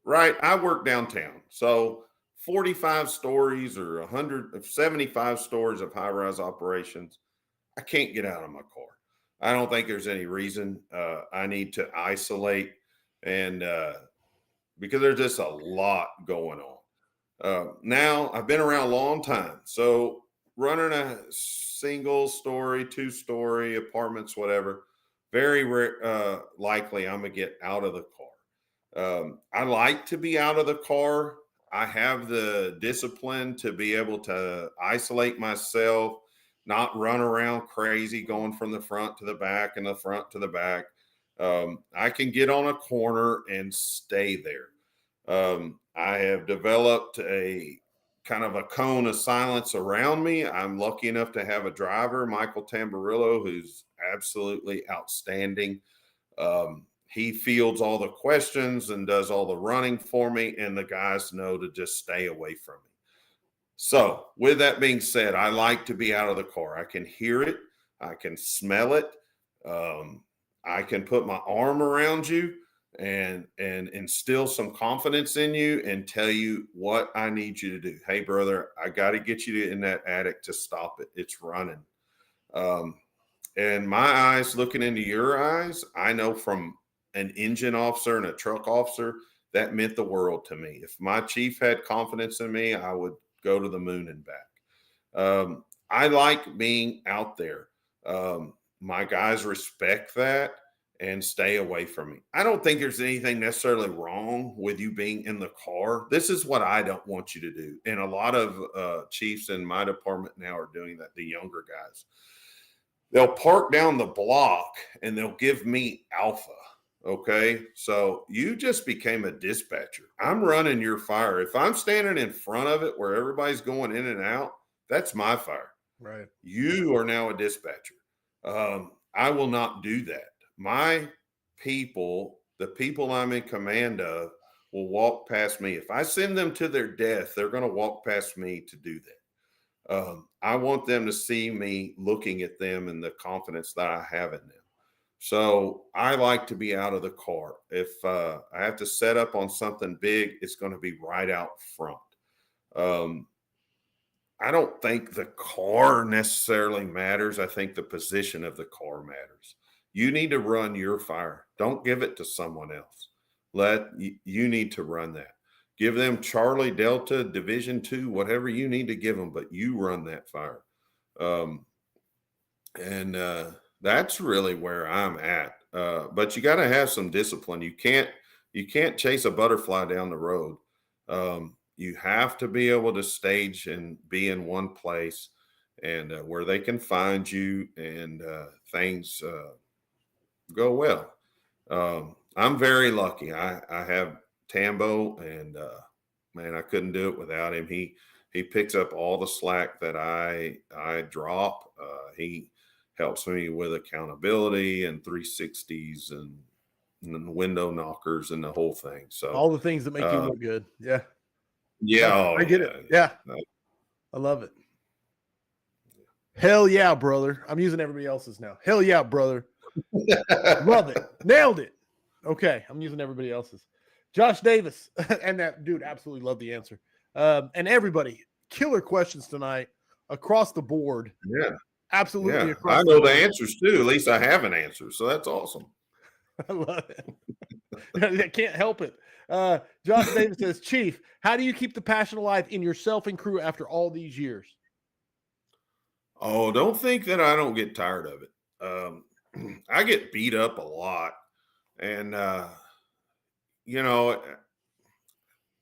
[SPEAKER 2] I work downtown. So 45 stories or 175 stories of high-rise operations, I can't get out of my car. I don't think there's any reason I need to isolate and because there's just a lot going on. Now, I've been around a long time. So running a single story, 2-story apartments, whatever, very likely I'm going to get out of the car. I like to be out of the car. I have the discipline to be able to isolate myself, not run around crazy going from the front to the back and the front to the back. I can get on a corner and stay there. I have developed a kind of a cone of silence around me. I'm lucky enough to have a driver, Michael Tamburillo, who's absolutely outstanding. He fields all the questions and does all the running for me, and the guys know to just stay away from me. So with that being said, I like to be out of the car. I can hear it. I can smell it. I can put my arm around you and instill some confidence in you and tell you what I need you to do. Hey, brother, I got to get you in that attic to stop it. It's running. And my eyes looking into your eyes, I know from an engine officer and a truck officer, that meant the world to me. If my chief had confidence in me, I would go to the moon and back. I like being out there. My guys respect that and stay away from me. I don't think there's anything necessarily wrong with you being in the car. This is what I don't want you to do. And a lot of chiefs in my department now are doing that, the younger guys. They'll park down the block and they'll give me alpha. Okay. So you just became a dispatcher. I'm running your fire. If I'm standing in front of it where everybody's going in and out, that's my fire.
[SPEAKER 1] Right.
[SPEAKER 2] You are now a dispatcher. I will not do that. My people, the people I'm in command of, will walk past me. If I send them to their death, they're going to walk past me to do that. I want them to see me looking at them and the confidence that I have in them. So I like to be out of the car. If I have to set up on something big, it's going to be right out front. I don't think the car necessarily matters. I think the position of the car matters. You need to run your fire. Don't give it to someone else. You need to run that. Give them Charlie, Delta, Division 2, whatever you need to give them, but you run that fire. That's really where I'm at. But you got to have some discipline. You can't chase a butterfly down the road. You have to be able to stage and be in one place and where they can find you and things go well. I'm very lucky. I have Tambo, and man, I couldn't do it without him. He picks up all the slack that I drop. He helps me with accountability and 360s and window knockers and the whole thing. So
[SPEAKER 1] all the things that make you look good. Yeah.
[SPEAKER 2] Yeah.
[SPEAKER 1] I get it. Yeah. I love it. Hell yeah, brother. I'm using everybody else's now. Hell yeah, brother. Love it. Nailed it. Okay, I'm using everybody else's. Josh Davis. And that dude absolutely loved the answer. And everybody, killer questions tonight across the board.
[SPEAKER 2] Yeah.
[SPEAKER 1] Absolutely
[SPEAKER 2] Yeah.
[SPEAKER 1] across
[SPEAKER 2] I
[SPEAKER 1] the
[SPEAKER 2] know
[SPEAKER 1] board.
[SPEAKER 2] the answers too. At least I have an answer. So that's awesome.
[SPEAKER 1] I love it. I can't help it. Josh Davis says, Chief, how do you keep the passion alive in yourself and crew after all these years?
[SPEAKER 2] Oh, don't think that I don't get tired of it. I get beat up a lot. And, you know,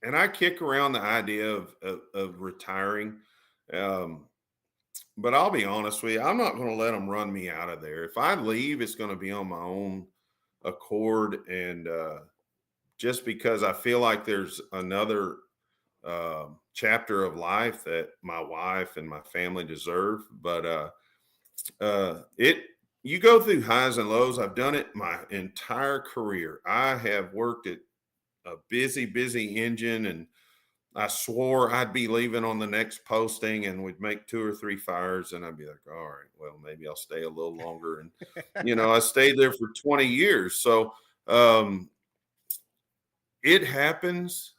[SPEAKER 2] and I kick around the idea of retiring. Um, but I'll be honest with you, I'm not going to let them run me out of there. If I leave, it's going to be on my own accord. And just because I feel like there's another chapter of life that my wife and my family deserve. But it, you go through highs and lows. I've done it my entire career. I have worked at a busy engine, and I swore I'd be leaving on the next posting, and we'd make 2 or 3 fires, and I'd be like, all right, well, maybe I'll stay a little longer. And, I stayed there for 20 years. So um, it happens.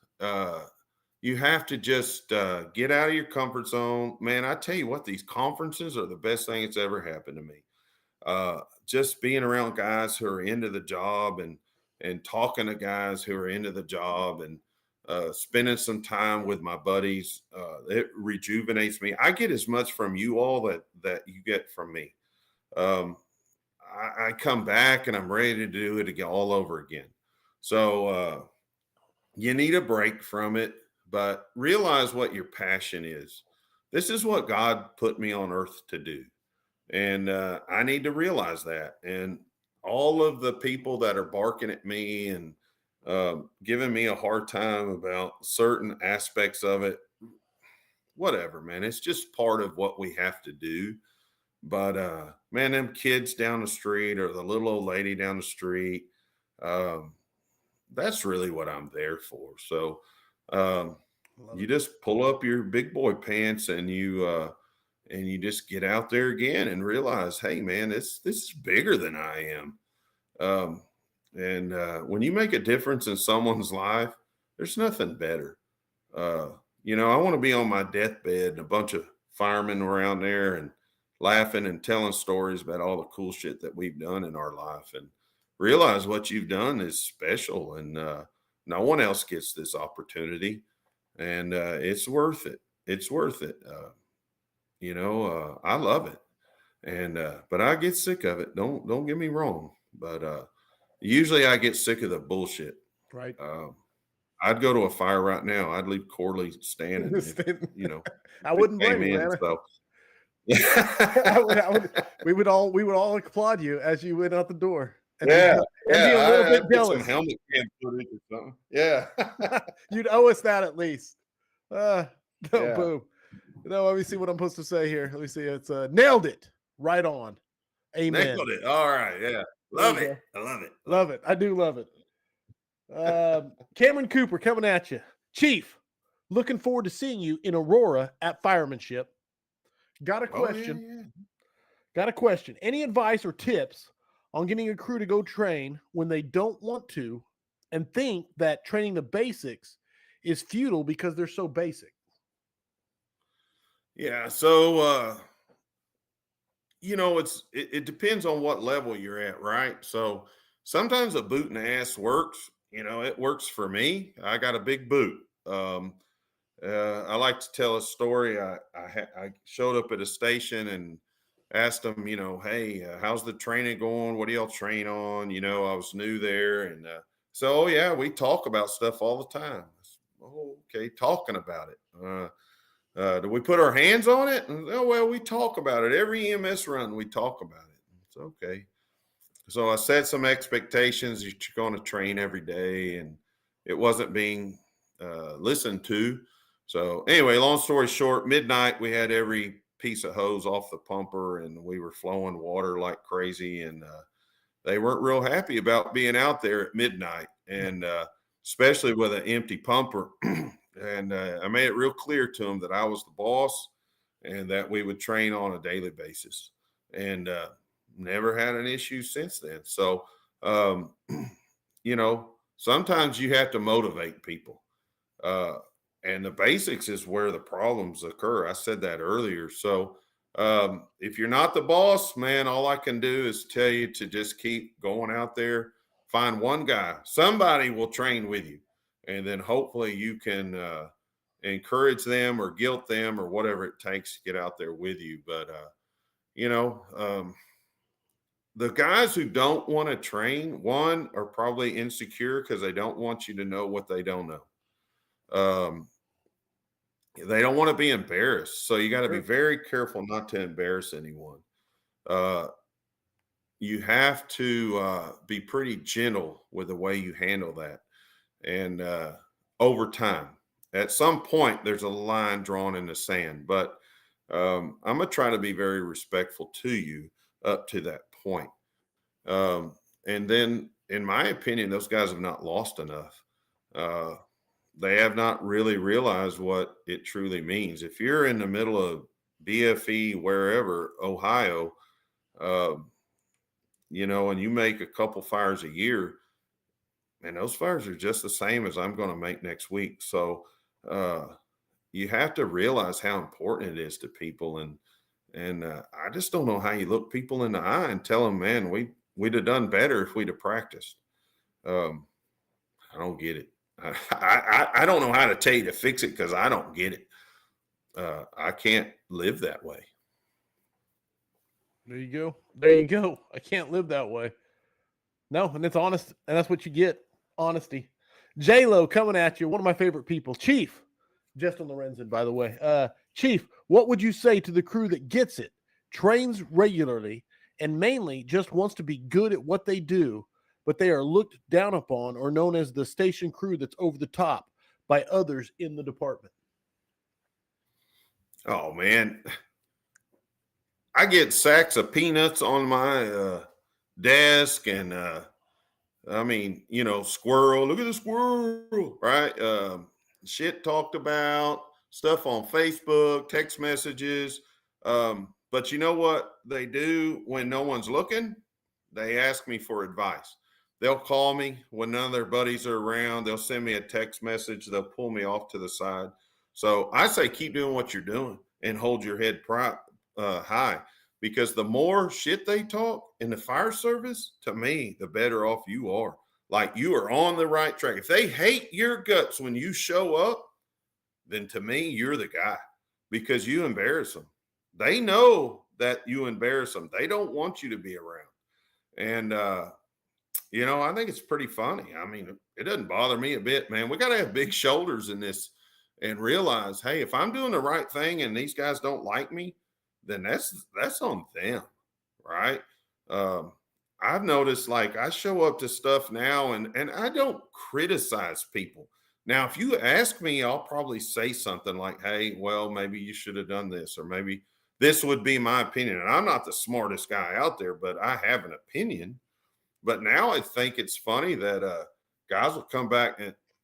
[SPEAKER 2] You have to just get out of your comfort zone. Man, I tell you what, these conferences are the best thing that's ever happened to me. Just being around guys who are into the job, and talking to guys who are into the job, and spending some time with my buddies, it rejuvenates me. I get as much from you all that you get from me. Um, I come back and I'm ready to do it again, all over again. So you need a break from it, but realize what your passion is. This is what God put me on earth to do. And I need to realize that. And all of the people that are barking at me and giving me a hard time about certain aspects of it, whatever, man. It's just part of what we have to do. But man, them kids down the street, or the little old lady down the street, um, that's really what I'm there for. So um,
[SPEAKER 1] Love
[SPEAKER 2] you
[SPEAKER 1] it.
[SPEAKER 2] just pull up your big boy pants, and you just get out there again and realize, hey, man, this is bigger than I am. Um, and when you make a difference in someone's life, there's nothing better. Uh, I want to be on my deathbed and a bunch of firemen around there and laughing and telling stories about all the cool shit that we've done in our life, and realize what you've done is special, and no one else gets this opportunity, and it's worth it. It's worth it. I love it. And but I get sick of it. Don't get me wrong. But usually I get sick of the bullshit.
[SPEAKER 1] Right.
[SPEAKER 2] I'd go to a fire right now. I'd leave Corley standing if,
[SPEAKER 1] I
[SPEAKER 2] if it
[SPEAKER 1] wouldn't blame
[SPEAKER 2] came
[SPEAKER 1] you,
[SPEAKER 2] in.
[SPEAKER 1] man.
[SPEAKER 2] So
[SPEAKER 1] We would all applaud you as you went out the door. And
[SPEAKER 2] yeah,
[SPEAKER 1] be a little bit jealous.
[SPEAKER 2] Some helmet cam footage or something. Yeah.
[SPEAKER 1] You'd owe us that at least. No,
[SPEAKER 2] Yeah.
[SPEAKER 1] boom. Let me see what I'm supposed to say here. Let me see. It's nailed it. Right on. Amen.
[SPEAKER 2] Nailed it. All right. Yeah. Love it. I love it.
[SPEAKER 1] Love it. I do love it. Cameron Cooper coming at you. Chief, looking forward to seeing you in Aurora at Firemanship. Got a question.
[SPEAKER 2] Oh, yeah.
[SPEAKER 1] Got a question. Any advice or tips on getting a crew to go train when they don't want to and think that training the basics is futile because they're so basic?
[SPEAKER 2] Yeah. So, it depends on what level you're at, right? So sometimes a boot in the ass works. It works for me. I got a big boot. I like to tell a story. I showed up at a station and asked them, hey, how's the training going? What do y'all train on? I was new there. And so, oh, yeah, we talk about stuff all the time. Oh, okay, talking about it. Do we put our hands on it? And, oh, well, we talk about it. Every EMS run, we talk about it. It's okay. So I set some expectations that you're going to train every day, and it wasn't being listened to. So anyway, long story short, midnight, we had every piece of hose off the pumper, and we were flowing water like crazy. And they weren't real happy about being out there at midnight, and especially with an empty pumper. And I made it real clear to them that I was the boss, and that we would train on a daily basis, and never had an issue since then. So, um, sometimes you have to motivate people. Uh, and the basics is where the problems occur. I said that earlier. So, if you're not the boss, man, all I can do is tell you to just keep going out there, find one guy, somebody will train with you. And then hopefully you can encourage them or guilt them or whatever it takes to get out there with you. But, you know, um, the guys who don't want to train, one, are probably insecure because they don't want you to know what they don't know. Um, they don't want to be embarrassed. So you got to be
[SPEAKER 1] Sure.
[SPEAKER 2] very careful not to embarrass anyone. Uh, you have to be pretty gentle with the way you handle that. And over time, at some point, there's a line drawn in the sand. But I'm going to try to be very respectful to you up to that point. Um, and then, in my opinion, those guys have not lost enough. Uh, they have not really realized what it truly means. If you're in the middle of BFE, wherever, Ohio, uh, and you make a couple fires a year, and those fires are just the same as I'm going to make next week. So uh, you have to realize how important it is to people. And I just don't know how you look people in the eye and tell them, man, we'd have done better if we'd have practiced. Um, I don't get it. I don't know how to tell you to fix it because I don't get it. I can't live that way.
[SPEAKER 1] There you go. There you go. I can't live that way. No, and it's honest, and that's what you get. Honesty. J-Lo coming at you, one of my favorite people. Chief, Justin Lorenzen, by the way. Chief, what would you say to the crew that gets it, trains regularly, and mainly just wants to be good at what they do, but they are looked down upon or known as the station crew that's over the top by others in the department?
[SPEAKER 2] Oh man, I get sacks of peanuts on my desk, and squirrel. Look at the squirrel, right? Shit talked about, stuff on Facebook, text messages. But you know what they do when no one's looking? They ask me for advice. They'll call me when none of their buddies are around. They'll send me a text message. They'll pull me off to the side. So I say, keep doing what you're doing and hold your head high, because the more shit they talk in the fire service, to me, the better off you are. Like, you are on the right track. If they hate your guts when you show up, then to me, you're the guy, because you embarrass them. They know that you embarrass them. They don't want you to be around. And, I think it's pretty funny. I mean, it doesn't bother me a bit, man. We got to have big shoulders in this and realize, hey, if I'm doing the right thing and these guys don't like me, then that's on them, right? Um, I've noticed, like, I show up to stuff now and I don't criticize people. Now, if you ask me, I'll probably say something like, hey, well, maybe you should have done this, or maybe this would be my opinion. And I'm not the smartest guy out there, but I have an opinion. But now I think it's funny that guys will come back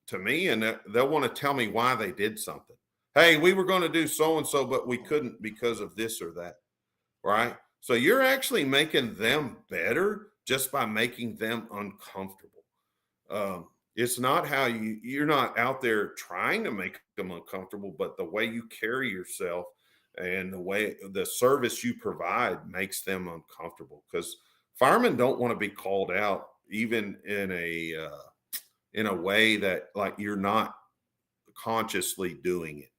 [SPEAKER 2] to me and they'll want to tell me why they did something. Hey, we were going to do so and so, but we couldn't because of this or that. Right. So you're actually making them better just by making them uncomfortable. It's not how you're not out there trying to make them uncomfortable, but the way you carry yourself and the way the service you provide makes them uncomfortable, because firemen don't want to be called out, even in a way that, like, you're not consciously doing it.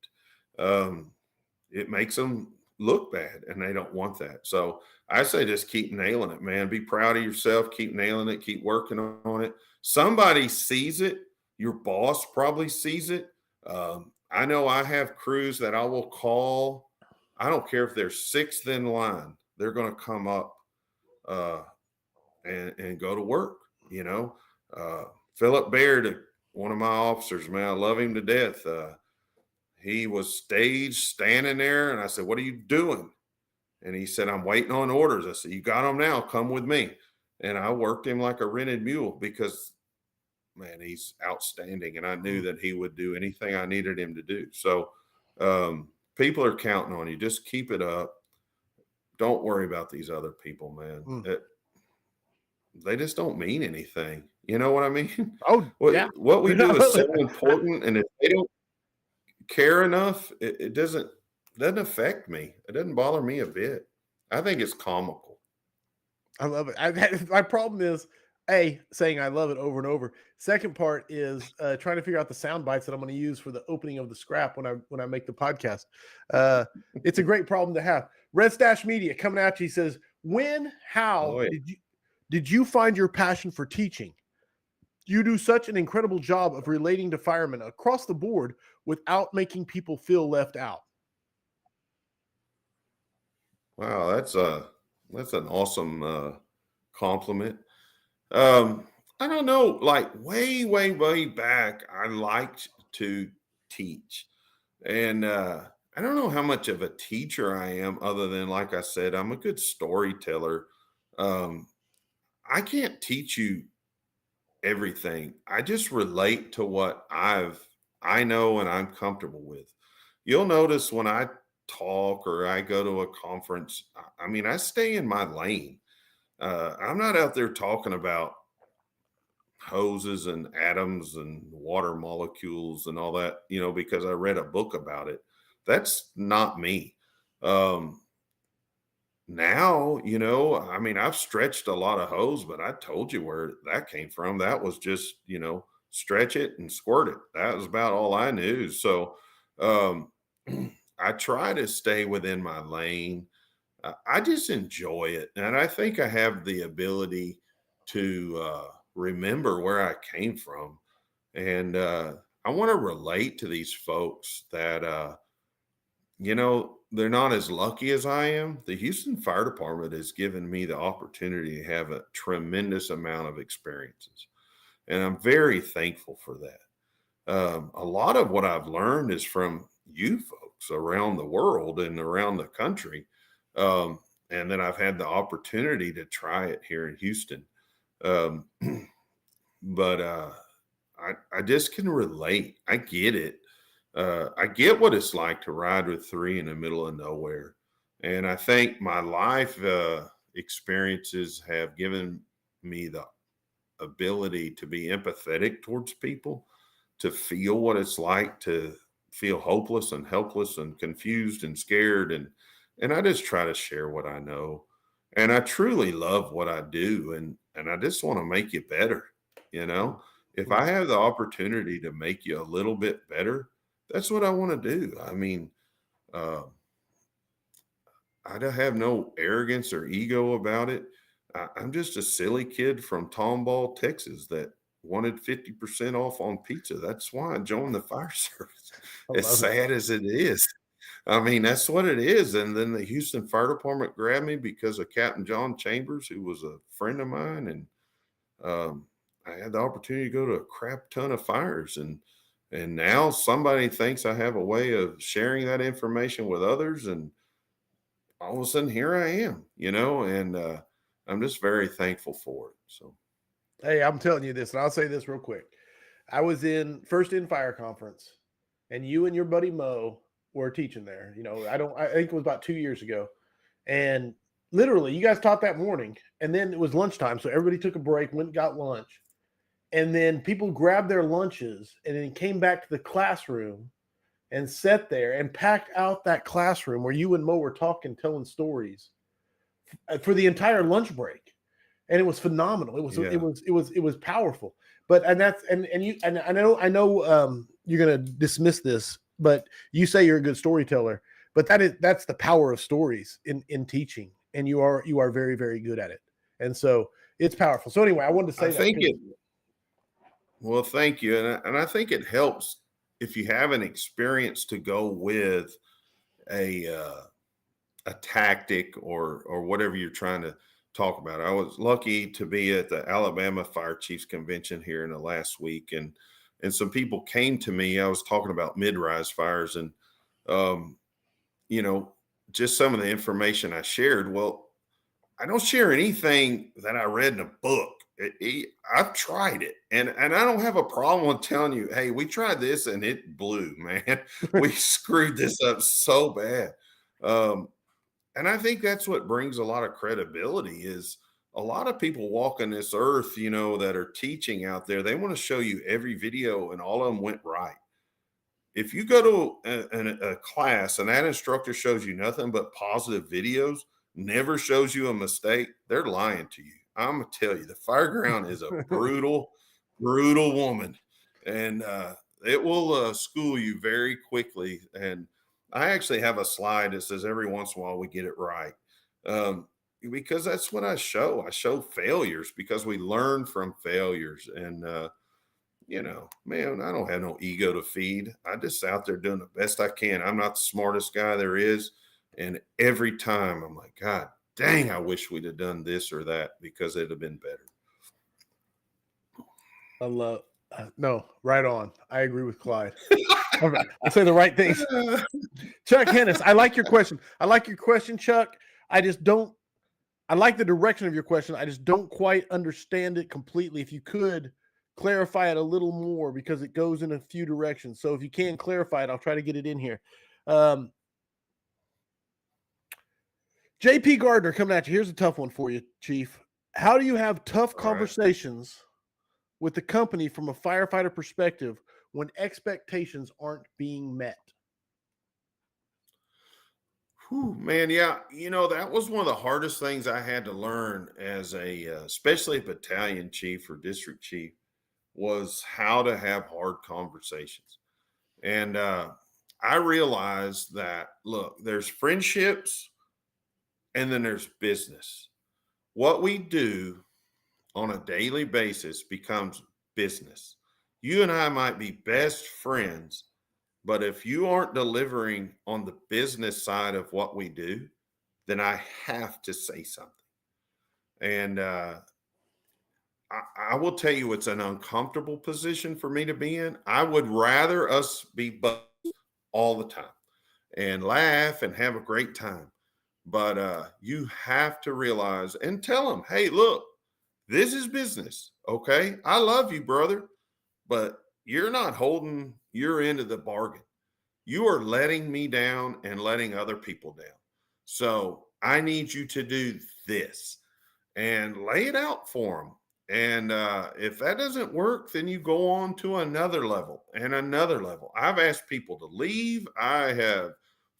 [SPEAKER 2] It makes them look bad, and they don't want that. So I say, just keep nailing it, man. Be proud of yourself. Keep nailing it. Keep working on it. Somebody sees it. Your boss probably sees it. I know I have crews that I will call. I don't care if they're sixth in line. They're going to come up uh, and go to work. Philip Baird, one of my officers, man, I love him to death. He was staged standing there, and I said, what are you doing? And he said, I'm waiting on orders. I said, you got them now, come with me. And I worked him like a rented mule because, man, he's outstanding. And I knew that he would do anything I needed him to do. So people are counting on you. Just keep it up. Don't worry about these other people, man. They just don't mean anything. You know what I mean?
[SPEAKER 1] Oh, yeah.
[SPEAKER 2] What we do is so important, and if they don't care enough, it doesn't affect me. It doesn't bother me a bit. I think it's comical.
[SPEAKER 1] I love it. My problem is saying I love it over and over. Second part is trying to figure out the sound bites that I'm going to use for the opening of the scrap when I make the podcast. It's a great problem to have. Red Stash Media coming at you. He says, how did you find your passion for teaching? You do such an incredible job of relating to firemen across the board without making people feel left out.
[SPEAKER 2] Wow, that's an awesome compliment. I don't know, like way back, I liked to teach. And I don't know how much of a teacher I am, other than, like I said, I'm a good storyteller. I can't teach you everything. I just relate to what I know and I'm comfortable with. You'll notice when I talk or I go to a conference, I mean, I stay in my lane. I'm not out there talking about hoses and atoms and water molecules and all that, because I read a book about it. That's not me. Now, I mean, I've stretched a lot of hose, but I told you where that came from. That was just, stretch it and squirt it. That was about all I knew. So, I try to stay within my lane. I just enjoy it. And I think I have the ability to remember where I came from. And I want to relate to these folks that, they're not as lucky as I am. The Houston Fire Department has given me the opportunity to have a tremendous amount of experiences. And I'm very thankful for that. A lot of what I've learned is from you folks around the world and around the country. And then I've had the opportunity to try it here in Houston. Um, but I just can relate. I get it. I get what it's like to ride with three in the middle of nowhere. And I think my life experiences have given me the ability to be empathetic towards people, to feel what it's like to feel hopeless and helpless and confused and scared. And I just try to share what I know. And I truly love what I do. And I just want to make you better. If I have the opportunity to make you a little bit better, that's what I want to do. I mean, I don't have no arrogance or ego about it. I'm just a silly kid from Tomball, Texas that wanted 50% off on pizza. That's why I joined the fire service. As sad as it is. I mean, that's what it is. And then the Houston Fire Department grabbed me because of Captain John Chambers, who was a friend of mine. And I had the opportunity to go to a crap ton of fires. And now somebody thinks I have a way of sharing that information with others. And all of a sudden here I am, and I'm just very thankful for it. So,
[SPEAKER 1] hey, I'm telling you this, and I'll say this real quick. I was first in fire conference, and you and your buddy Mo were teaching there. I think it was about 2 years ago. And literally you guys taught that morning, and then it was lunchtime. So everybody took a break, went and got lunch. And then people grabbed their lunches and then came back to the classroom and sat there and packed out that classroom where you and Mo were talking, telling stories for the entire lunch break. And it was phenomenal. It was powerful. But I know you're going to dismiss this, but you say you're a good storyteller, but that's the power of stories in teaching. And you are very, very good at it. And so it's powerful. So anyway, I wanted to say
[SPEAKER 2] well, thank you. And I think it helps if you have an experience to go with a tactic or whatever you're trying to talk about. I was lucky to be at the Alabama Fire Chiefs Convention here in the last week, and some people came to me. I was talking about mid-rise fires, and just some of the information I shared. Well, I don't share anything that I read in a book. I've tried it, and I don't have a problem with telling you, hey, we tried this and it blew, man. We screwed this up so bad. Um, and I think that's what brings a lot of credibility is a lot of people walking this earth, that are teaching out there. They want to show you every video and all of them went right. If you go to a class and that instructor shows you nothing but positive videos, never shows you a mistake, they're lying to you. I'm gonna tell you, the fireground is a brutal, brutal woman, and it will school you very quickly. And I actually have a slide that says every once in a while we get it right, because that's what I show. I show failures because we learn from failures, and man, I don't have no ego to feed. I just out there doing the best I can. I'm not the smartest guy there is. And every time I'm like, God dang, I wish we'd have done this or that because it'd have been better.
[SPEAKER 1] I love, no, right on. I agree with Clyde. I say the right things. Chuck Hennis, I like your question. Chuck. I like the direction of your question. I just don't quite understand it completely. If you could clarify it a little more, because it goes in a few directions. So if you can clarify it, I'll try to get it in here. JP Gardner coming at you. Here's a tough one for you, Chief. How do you have tough conversations with the company from a firefighter perspective when expectations aren't being met?
[SPEAKER 2] Whew, man, yeah, that was one of the hardest things I had to learn as especially a battalion chief or district chief, was how to have hard conversations. And I realized that, look, there's friendships and then there's business. What we do on a daily basis becomes business. You and I might be best friends, but if you aren't delivering on the business side of what we do, then I have to say something. And I will tell you, it's an uncomfortable position for me to be in. I would rather us be buddies all the time and laugh and have a great time. But you have to realize and tell them, hey, look, this is business. Okay. I love you, brother, but you're not holding your end of the bargain. You are letting me down and letting other people down. So I need you to do this and lay it out for them. And if that doesn't work, then you go on to another level and another level. I've asked people to leave. I have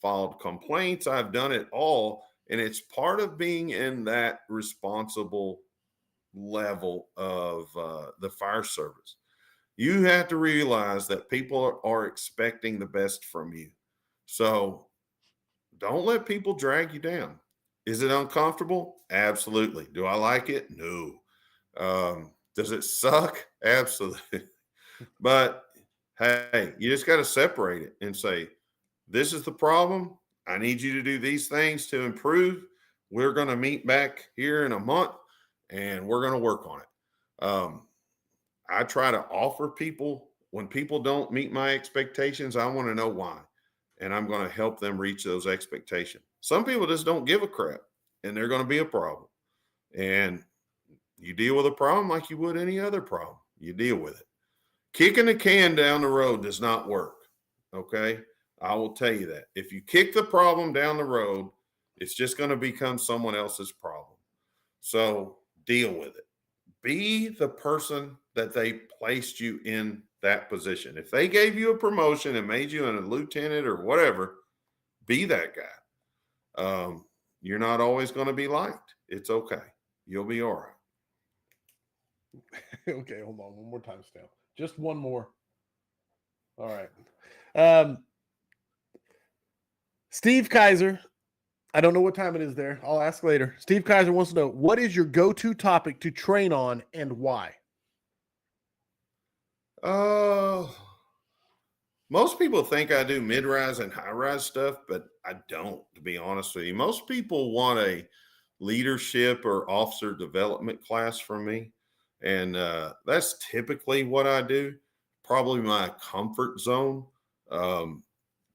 [SPEAKER 2] filed complaints. I've done it all. And it's part of being in that responsible level of the fire service. You have to realize that people are expecting the best from you. So don't let people drag you down. Is it uncomfortable? Absolutely. Do I like it? No. Does it suck? Absolutely. But hey, you just got to separate it and say, this is the problem. I need you to do these things to improve. We're going to meet back here in a month and we're going to work on it. I try to offer people, when people don't meet my expectations, I want to know why. And I'm going to help them reach those expectations. Some people just don't give a crap and they're going to be a problem. And you deal with a problem like you would any other problem. You deal with it. Kicking the can down the road does not work. Okay. I will tell you that. If you kick the problem down the road, it's just going to become someone else's problem. So deal with it. Be the person that they placed you in that position. If they gave you a promotion and made you a lieutenant or whatever, be that guy. You're not always going to be liked. It's okay. You'll be all right.
[SPEAKER 1] Okay, hold on. One more time, Stan. Just one more. All right. Steve Kaiser. I don't know what time it is there. I'll ask later. Steve Kaiser wants to know, what is your go-to topic to train on and why?
[SPEAKER 2] Most people think I do mid-rise and high-rise stuff, but I don't, to be honest with you. Most people want a leadership or officer development class from me. And that's typically what I do, probably my comfort zone.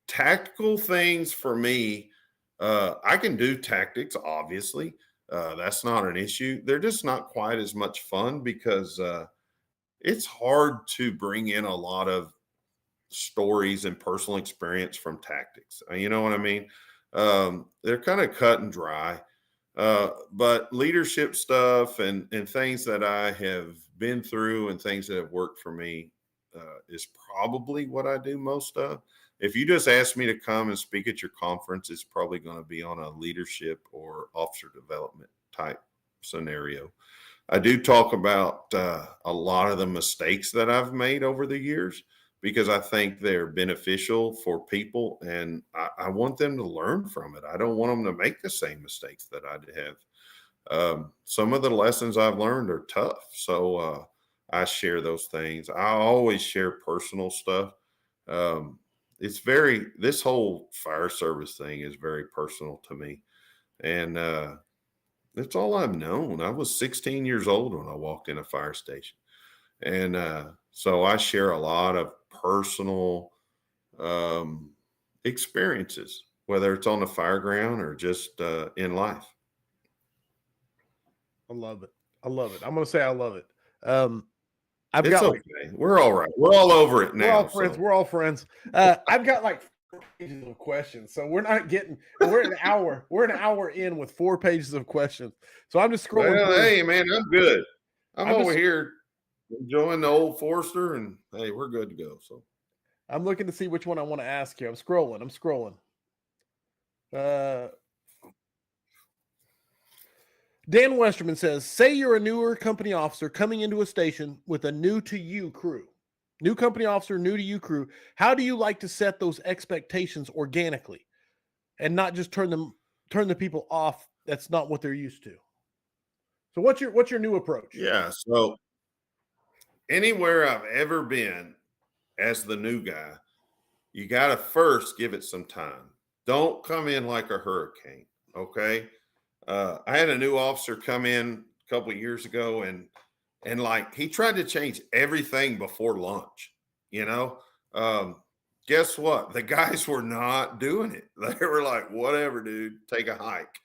[SPEAKER 2] Tactical things for me, I can do tactics, obviously. That's not an issue. They're just not quite as much fun because it's hard to bring in a lot of stories and personal experience from tactics. You know what I mean? They're kind of cut and dry. But leadership stuff and things that I have been through and things that have worked for me is probably what I do most of. If you just ask me to come and speak at your conference, it's probably going to be on a leadership or officer development type scenario. I do talk about a lot of the mistakes that I've made over the years because I think they're beneficial for people and I want them to learn from it. I don't want them to make the same mistakes that I have. Some of the lessons I've learned are tough. So I share those things. I always share personal stuff. This whole fire service thing is very personal to me. And that's all I've known. I was 16 years old when I walked in a fire station. And so I share a lot of personal experiences, whether it's on the fire ground or just in life.
[SPEAKER 1] I love it. I love it. I'm going to say I love it.
[SPEAKER 2] It's okay. We're all right. We're all over it now.
[SPEAKER 1] We're all friends. So. We're all friends. I've got like 4 pages of questions, so we're an hour. We're an hour in with 4 pages of questions. So I'm just scrolling.
[SPEAKER 2] Well, hey man, I'm good. I'm over here enjoying the old Forester, and hey, we're good to go. So
[SPEAKER 1] I'm looking to see which one I want to ask you. I'm scrolling. Dan Westerman says, say you're a newer company officer coming into a station with a new to you crew. New company officer, new to you crew. How do you like to set those expectations organically and not just turn the people off? That's not what they're used to. So what's your new approach?
[SPEAKER 2] Yeah. So anywhere I've ever been as the new guy, you got to first give it some time. Don't come in like a hurricane. Okay. I had a new officer come in a couple of years ago and like he tried to change everything before lunch, you know. Guess what? The guys were not doing it. They were like, whatever, dude, take a hike.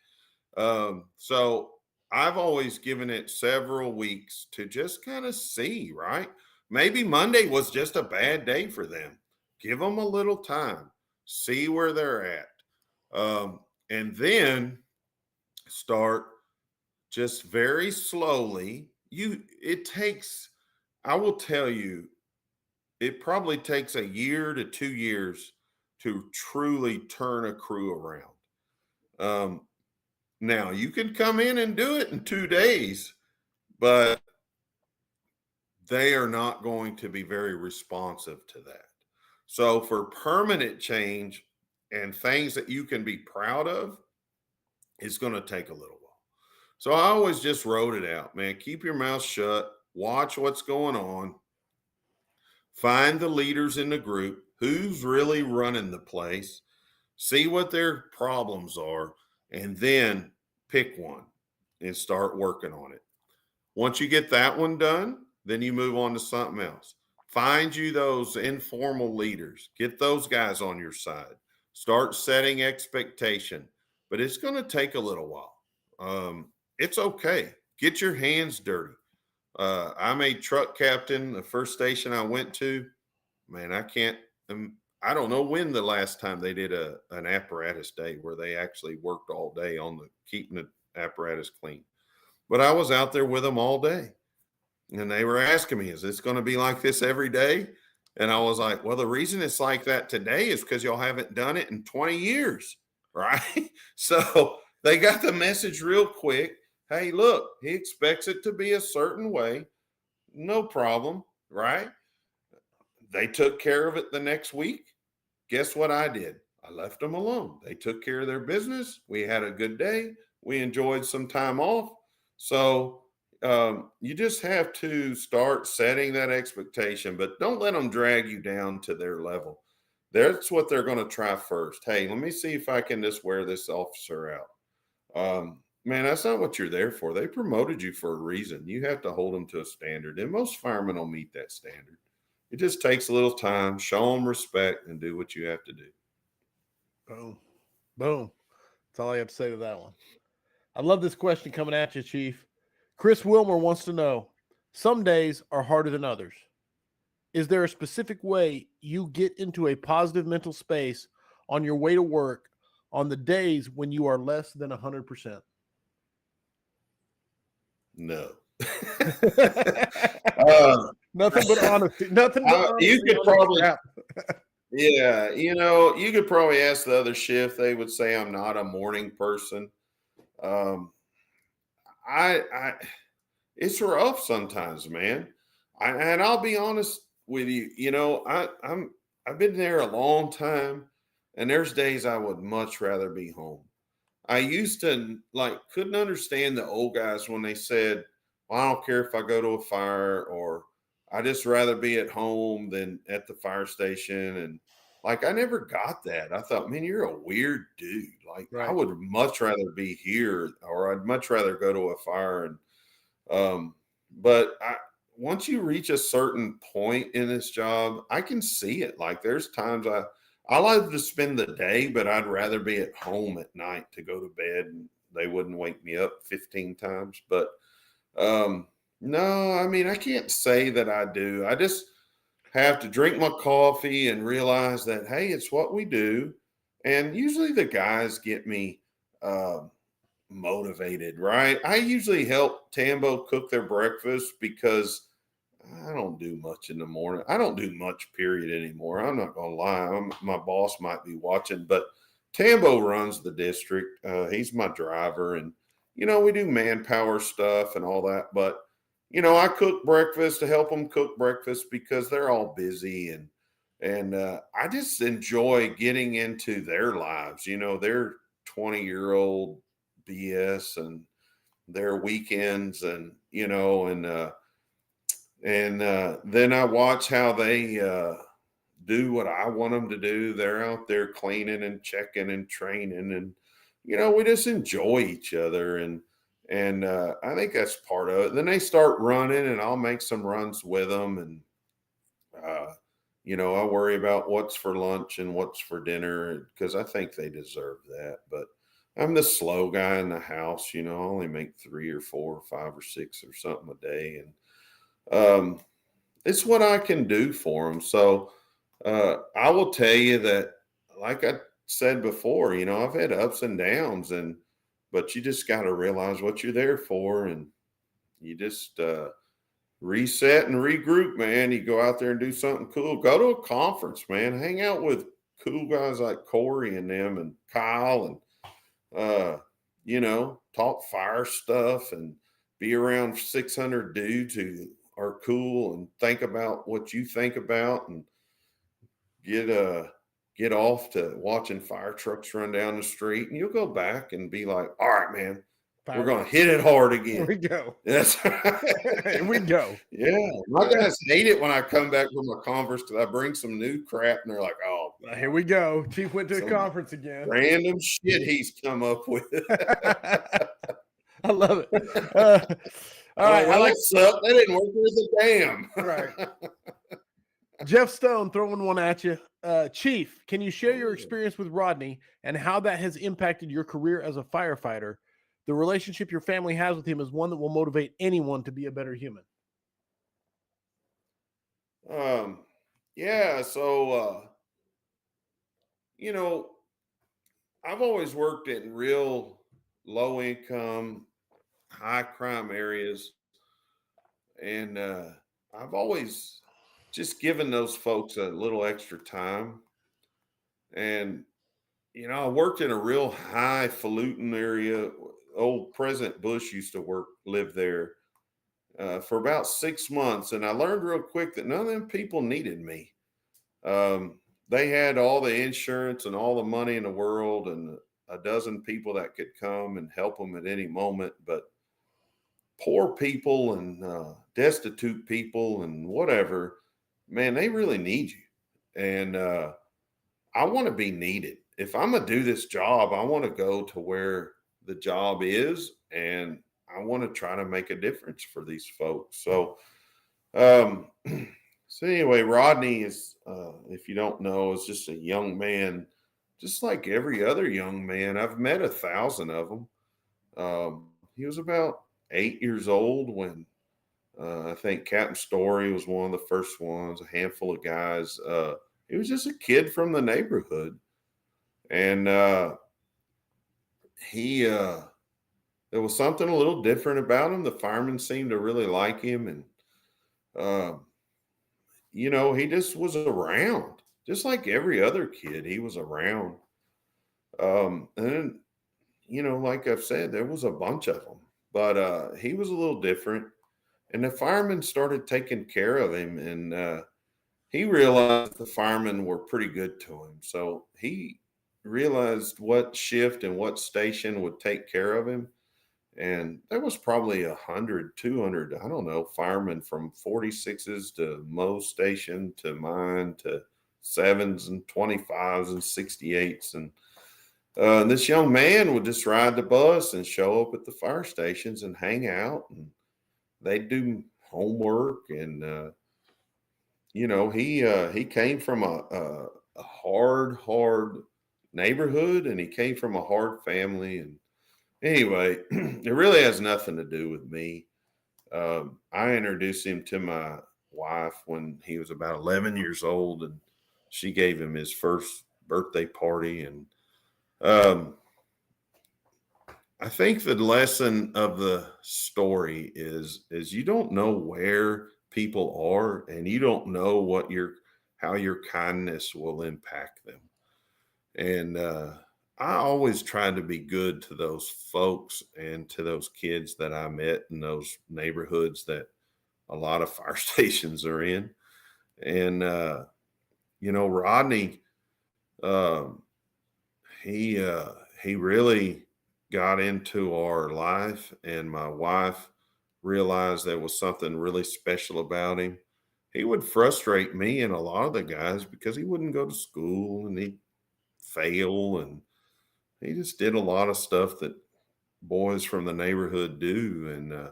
[SPEAKER 2] So I've always given it several weeks to just kind of see, right? Maybe Monday was just a bad day for them. Give them a little time, see where they're at. And then start just very slowly. I will tell you, it probably takes a year to 2 years to truly turn a crew around. Now you can come in and do it in 2 days, but they are not going to be very responsive to that. So for permanent change and things that you can be proud of, it's going to take a little while. So I always just wrote it out, man. Keep your mouth shut. Watch what's going on. Find the leaders in the group. Who's really running the place? See what their problems are. And then pick one and start working on it. Once you get that one done, then you move on to something else. Find you those informal leaders. Get those guys on your side. Start setting expectation. But it's going to take a little while. It's okay. Get your hands dirty. I'm a truck captain. The first station I went to, man, I don't know when the last time they did an apparatus day where they actually worked all day on keeping the apparatus clean. But I was out there with them all day. And they were asking me, is this going to be like this every day? And I was like, well, the reason it's like that today is because y'all haven't done it in 20 years, right? So they got the message real quick. Hey, look, he expects it to be a certain way. No problem, right? They took care of it the next week. Guess what I did? I left them alone. They took care of their business. We had a good day. We enjoyed some time off. So you just have to start setting that expectation, but don't let them drag you down to their level. That's what they're going to try first. Hey, let me see if I can just wear this officer out. Man, that's not what you're there for. They promoted you for a reason. You have to hold them to a standard, and most firemen will meet that standard. It just takes a little time. Show them respect and do what you have to do.
[SPEAKER 1] Boom. Boom. That's all I have to say to that one. I love this question coming at you, Chief. Chris Wilmer wants to know, some days are harder than others. Is there a specific way you get into a positive mental space on your way to work on the days when you are less than 100%?
[SPEAKER 2] No.
[SPEAKER 1] Nothing but honesty. Nothing but honesty.
[SPEAKER 2] You could probably, yeah, you could probably ask the other shift. They would say I'm not a morning person. I it's rough sometimes, man. And I'll be honest with you. I've been there a long time, and there's days I would much rather be home. I used to couldn't understand the old guys when they said, well, I don't care if I go to a fire, or I just rather be at home than at the fire station. And I never got that. I thought, man, you're a weird dude. I
[SPEAKER 1] Right.
[SPEAKER 2] would much rather be here, or I'd much rather go to a fire. And but once you reach a certain point in this job, I can see it. There's times I like to spend the day, but I'd rather be at home at night to go to bed, and they wouldn't wake me up 15 times. But no, I mean, I can't say that I do. I just have to drink my coffee and realize that, hey, it's what we do. And usually the guys get me motivated, right? I usually help Tambo cook their breakfast because I don't do much in the morning. I don't do much, period, anymore. I'm not going to lie. My boss might be watching, but Tambo runs the district. He's my driver. And, we do manpower stuff and all that. But, I cook breakfast to help them cook breakfast because they're all busy. And I just enjoy getting into their lives. Their 20-year-old BS and their weekends and then I watch how they do what I want them to do. They're out there cleaning and checking and training, and we just enjoy each other, and I think that's part of it. Then they start running, and I'll make some runs with them, and I worry about what's for lunch and what's for dinner because I think they deserve that. But I'm the slow guy in the house. I only make 3 or 4 or 5 or 6 or something a day, and it's what I can do for them. So I will tell you that, like I said before, I've had ups and downs, but you just got to realize what you're there for, and you just reset and regroup, man. You go out there and do something cool. Go to a conference, man. Hang out with cool guys like Corey and them and Kyle, and talk fire stuff and be around 600 dudes who are cool and think about what you think about, and get off to watching fire trucks run down the street, and you'll go back and be like, all right, man, we're going to hit it hard again.
[SPEAKER 1] Here we go.
[SPEAKER 2] Yes.
[SPEAKER 1] Here we go.
[SPEAKER 2] Yeah. My guys hate it when I come back from a conference because I bring some new crap, and they're like, oh,
[SPEAKER 1] here we go. Chief went to a conference again.
[SPEAKER 2] Random shit he's come up with.
[SPEAKER 1] I love it. All right.
[SPEAKER 2] What's up? That didn't work with a damn.
[SPEAKER 1] Right. Jeff Stone throwing one at you. Chief, can you share your experience with Rodney and how that has impacted your career as a firefighter? The relationship your family has with him is one that will motivate anyone to be a better human.
[SPEAKER 2] Yeah. So, I've always worked in real low income, high crime areas. And I've always just given those folks a little extra time. And, I worked in a real highfalutin area. Old President Bush used to live there for about 6 months. And I learned real quick that none of them people needed me. They had all the insurance and all the money in the world and a dozen people that could come and help them at any moment. But poor people and destitute people and whatever, man, they really need you. And I want to be needed. If I'm going to do this job, I want to go to where the job is, and I want to try to make a difference for these folks. So, so anyway, Rodney is, if you don't know, is just a young man, just like every other young man. I've met 1,000 of them. He was about 8 years old when I think Captain Story was one of the first ones, a handful of guys. He was just a kid from the neighborhood. And he, there was something a little different about him. The firemen seemed to really like him. And, uh, he just was around, just like every other kid. He was around. And, like I've said, there was a bunch of them, but he was a little different. And the firemen started taking care of him. And he realized the firemen were pretty good to him. So he realized what shift and what station would take care of him. And there was probably 100, 200, I don't know, firemen from 46s to Mo's station to mine to sevens and 25s and 68s. And this young man would just ride the bus and show up at the fire stations and hang out. And they'd do homework. And, he came from a hard neighborhood, and he came from a hard family. And anyway, it really has nothing to do with me. I introduced him to my wife when he was about 11 years old, and she gave him his first birthday party. And I think the lesson of the story is you don't know where people are, and you don't know how your kindness will impact them. And I always tried to be good to those folks and to those kids that I met in those neighborhoods that a lot of fire stations are in. And Rodney, um, he really got into our life, and my wife realized there was something really special about him. He would frustrate me and a lot of the guys because he wouldn't go to school, and he'd fail, and he just did a lot of stuff that boys from the neighborhood do. And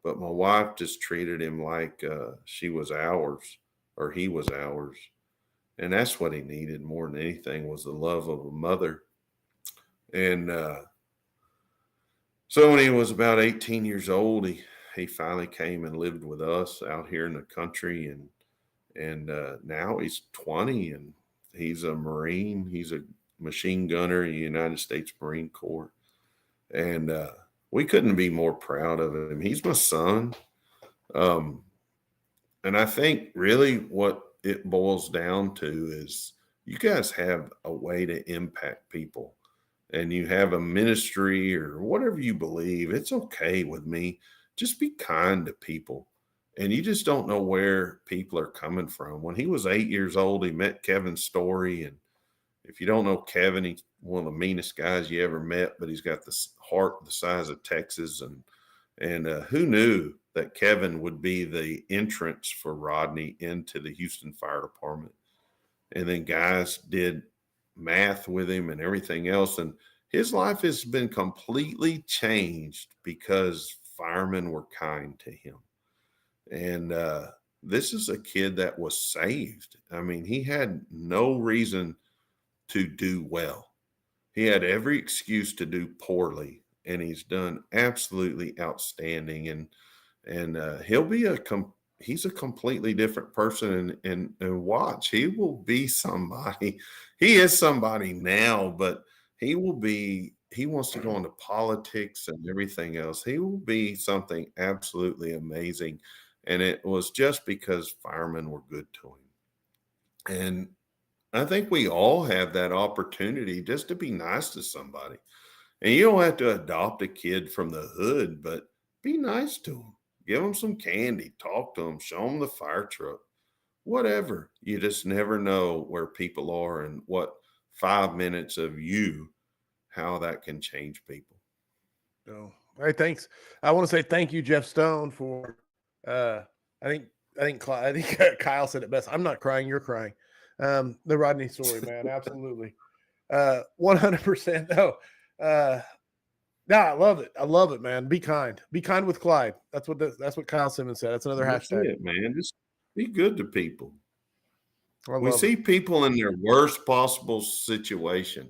[SPEAKER 2] but my wife just treated him like she was ours, or he was ours. And that's what he needed more than anything, was the love of a mother. And so when he was about 18 years old, he finally came and lived with us out here in the country. And now he's 20, and he's a Marine. He's a machine gunner in the United States Marine Corps. And we couldn't be more proud of him. He's my son. Um, and I think really what it boils down to is you guys have a way to impact people, and you have a ministry or whatever you believe. It's okay with me. Just be kind to people. And you just don't know where people are coming from. When he was 8 years old, he met Kevin Story. And if you don't know Kevin, he's one of the meanest guys you ever met, but he's got this heart the size of Texas. And who knew that Kevin would be the entrance for Rodney into the Houston Fire Department? And then guys did math with him and everything else. And his life has been completely changed because firemen were kind to him. And this is a kid that was saved. I mean, he had no reason to do well. He had every excuse to do poorly, and he's done absolutely outstanding. And he's a completely different person. And watch, he will be somebody. He is somebody now, but he will be. He wants to go into politics and everything else. He will be something absolutely amazing. And it was just because firemen were good to him. And I think we all have that opportunity just to be nice to somebody. And you don't have to adopt a kid from the hood, but be nice to them. Give them some candy, talk to them, show them the fire truck, whatever. You just never know where people are and what 5 minutes of you, how that can change people.
[SPEAKER 1] Oh, hey, thanks. I want to say thank you, Jeff Stone, for uh I think Kyle said it best. I'm not crying, you're crying. The Rodney story, man. Absolutely. 100%. No. No, I love it. I love it, man. Be kind. Be kind with Clyde. That's what Kyle Simmons said. That's another hashtag.
[SPEAKER 2] It, man. Just be good to people.
[SPEAKER 1] I
[SPEAKER 2] We
[SPEAKER 1] love
[SPEAKER 2] see
[SPEAKER 1] it.
[SPEAKER 2] people in their worst possible situation,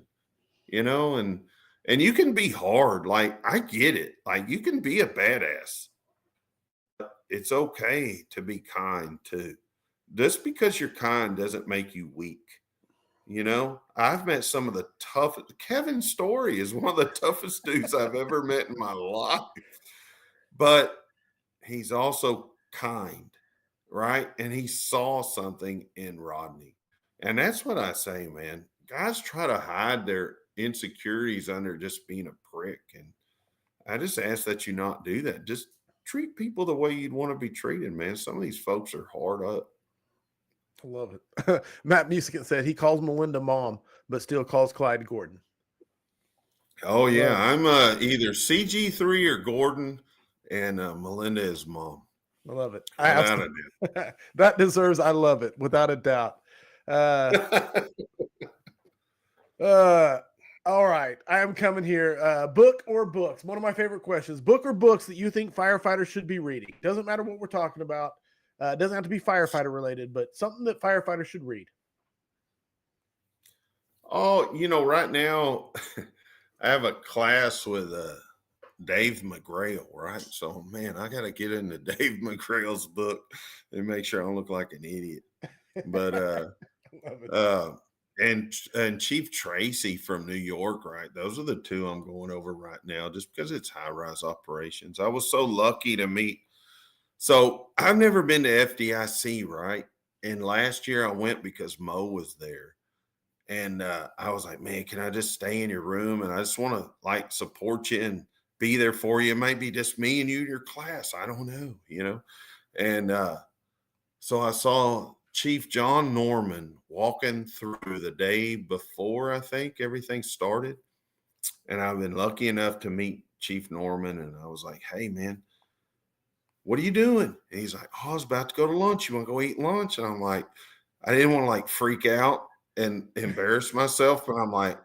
[SPEAKER 2] and And you can be hard. Like, I get it. Like, you can be a badass. It's okay to be kind too. Just because you're kind doesn't make you weak. You know, I've met some of the toughest. Kevin Story is one of the toughest dudes I've ever met in my life, but he's also kind, right? And he saw something in Rodney. And that's what I say, man. Guys try to hide their insecurities under just being a prick. And I just ask that you not do that. Just treat people the way you'd want to be treated, man. Some of these folks are hard up.
[SPEAKER 1] I love it. Matt Musican said he calls Melinda mom, but still calls Clyde Gordon.
[SPEAKER 2] Oh, yeah. I'm either CG3 or Gordon, and Melinda is mom.
[SPEAKER 1] I love it.
[SPEAKER 2] That
[SPEAKER 1] deserves, I love it, without a doubt. All right. I am coming here. Book or books? One of my favorite questions. Book or books that you think firefighters should be reading? Doesn't matter what we're talking about. It doesn't have to be firefighter related, but something that firefighters should read.
[SPEAKER 2] Oh, right now I have a class with Dave McGrail, right? So, man, I got to get into Dave McGrail's book and make sure I don't look like an idiot. But and Chief Tracy from New York, right? Those are the two I'm going over right now, just because it's high-rise operations. I was so lucky to meet. So I've never been to FDIC, right? And last year I went because Mo was there. And I was like, man, can I just stay in your room? And I just want to like support you and be there for you. It might be just me and you in your class. I don't know. And so I saw Chief John Norman walking through the day before, I think, everything started. And I've been lucky enough to meet Chief Norman. And I was like, hey, man, what are you doing? And he's like, oh, I was about to go to lunch. You want to go eat lunch? And I'm like, I didn't want to like freak out and embarrass myself, but I'm like,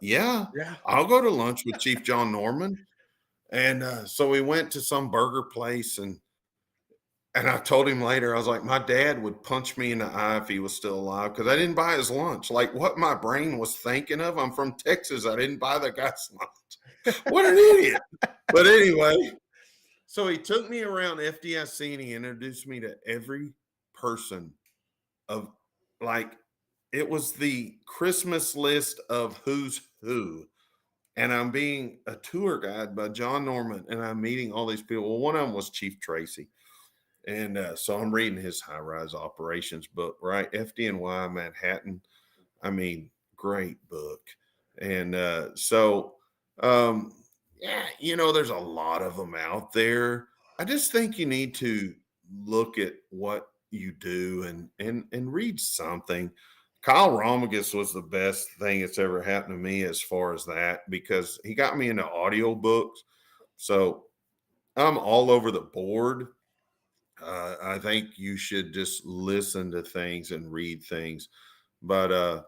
[SPEAKER 2] yeah, I'll go to lunch with Chief John Norman. And so we went to some burger place, and I told him later, I was like, my dad would punch me in the eye if he was still alive because I didn't buy his lunch. Like what my brain was thinking of. I'm from Texas. I didn't buy the guy's lunch. What an idiot. But anyway, so he took me around FDIC and he introduced me to every person of like, it was the Christmas list of who's who. And I'm being a tour guide by John Norman, and I'm meeting all these people. Well, one of them was Chief Tracy. And so I'm reading his high-rise operations book, right? FDNY Manhattan. I mean, great book. And yeah, there's a lot of them out there. I just think you need to look at what you do and read something. Kyle Romagus was the best thing that's ever happened to me as far as that, because he got me into audiobooks. So I'm all over the board. I think you should just listen to things and read things. But,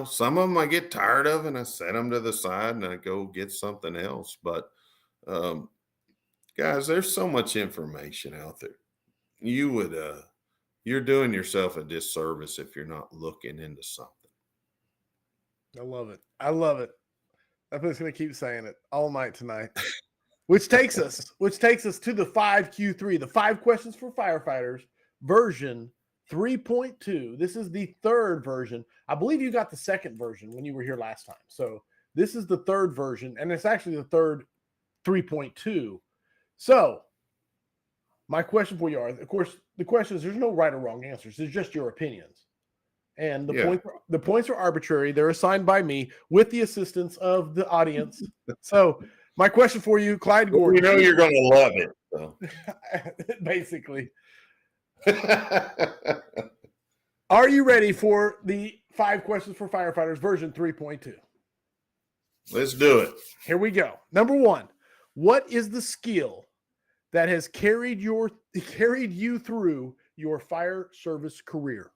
[SPEAKER 2] some of them I get tired of and I set them to the side and I go get something else. But, guys, there's so much information out there. You're doing yourself a disservice if you're not looking into something.
[SPEAKER 1] I love it. I love it. I'm just going to keep saying it all night tonight. Which takes us to the 5Q3, the 5 questions for firefighters version 3.2. This is the third version. I believe you got the second version when you were here last time. So this is the third version, and it's actually the third 3.2. So my question for you are, of course, the question is there's no right or wrong answers. There's just your opinions. And the points are arbitrary. They're assigned by me with the assistance of the audience. So my question for you, Clyde Gordon.
[SPEAKER 2] You're going to love it. So.
[SPEAKER 1] Basically. Are you ready for the 5 questions for firefighters version 3.2?
[SPEAKER 2] Let's do it.
[SPEAKER 1] Here we go. Number 1, what is the skill that has carried you through your fire service career?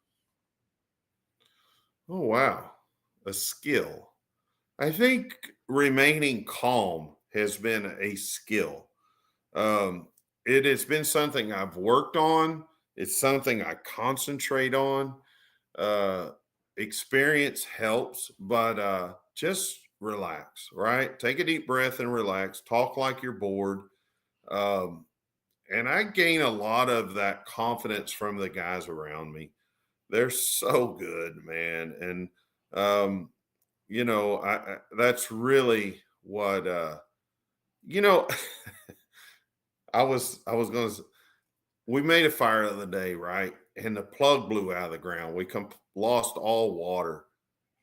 [SPEAKER 2] Oh, wow. A skill. I think remaining calm has been a skill. It has been something I've worked on. It's something I concentrate on. Experience helps, but just relax, right? Take a deep breath and relax. Talk like you're bored. Um, and I gain a lot of that confidence from the guys around me. They're so good, man. And, I that's really what, you know, I was going to, we made a fire the other day, right? And the plug blew out of the ground. We lost all water.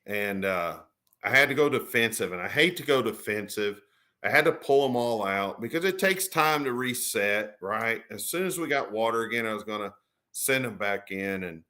[SPEAKER 2] And I had to go defensive, and I hate to go defensive. I had to pull them all out because it takes time to reset, right? As soon as we got water again, I was going to send them back in,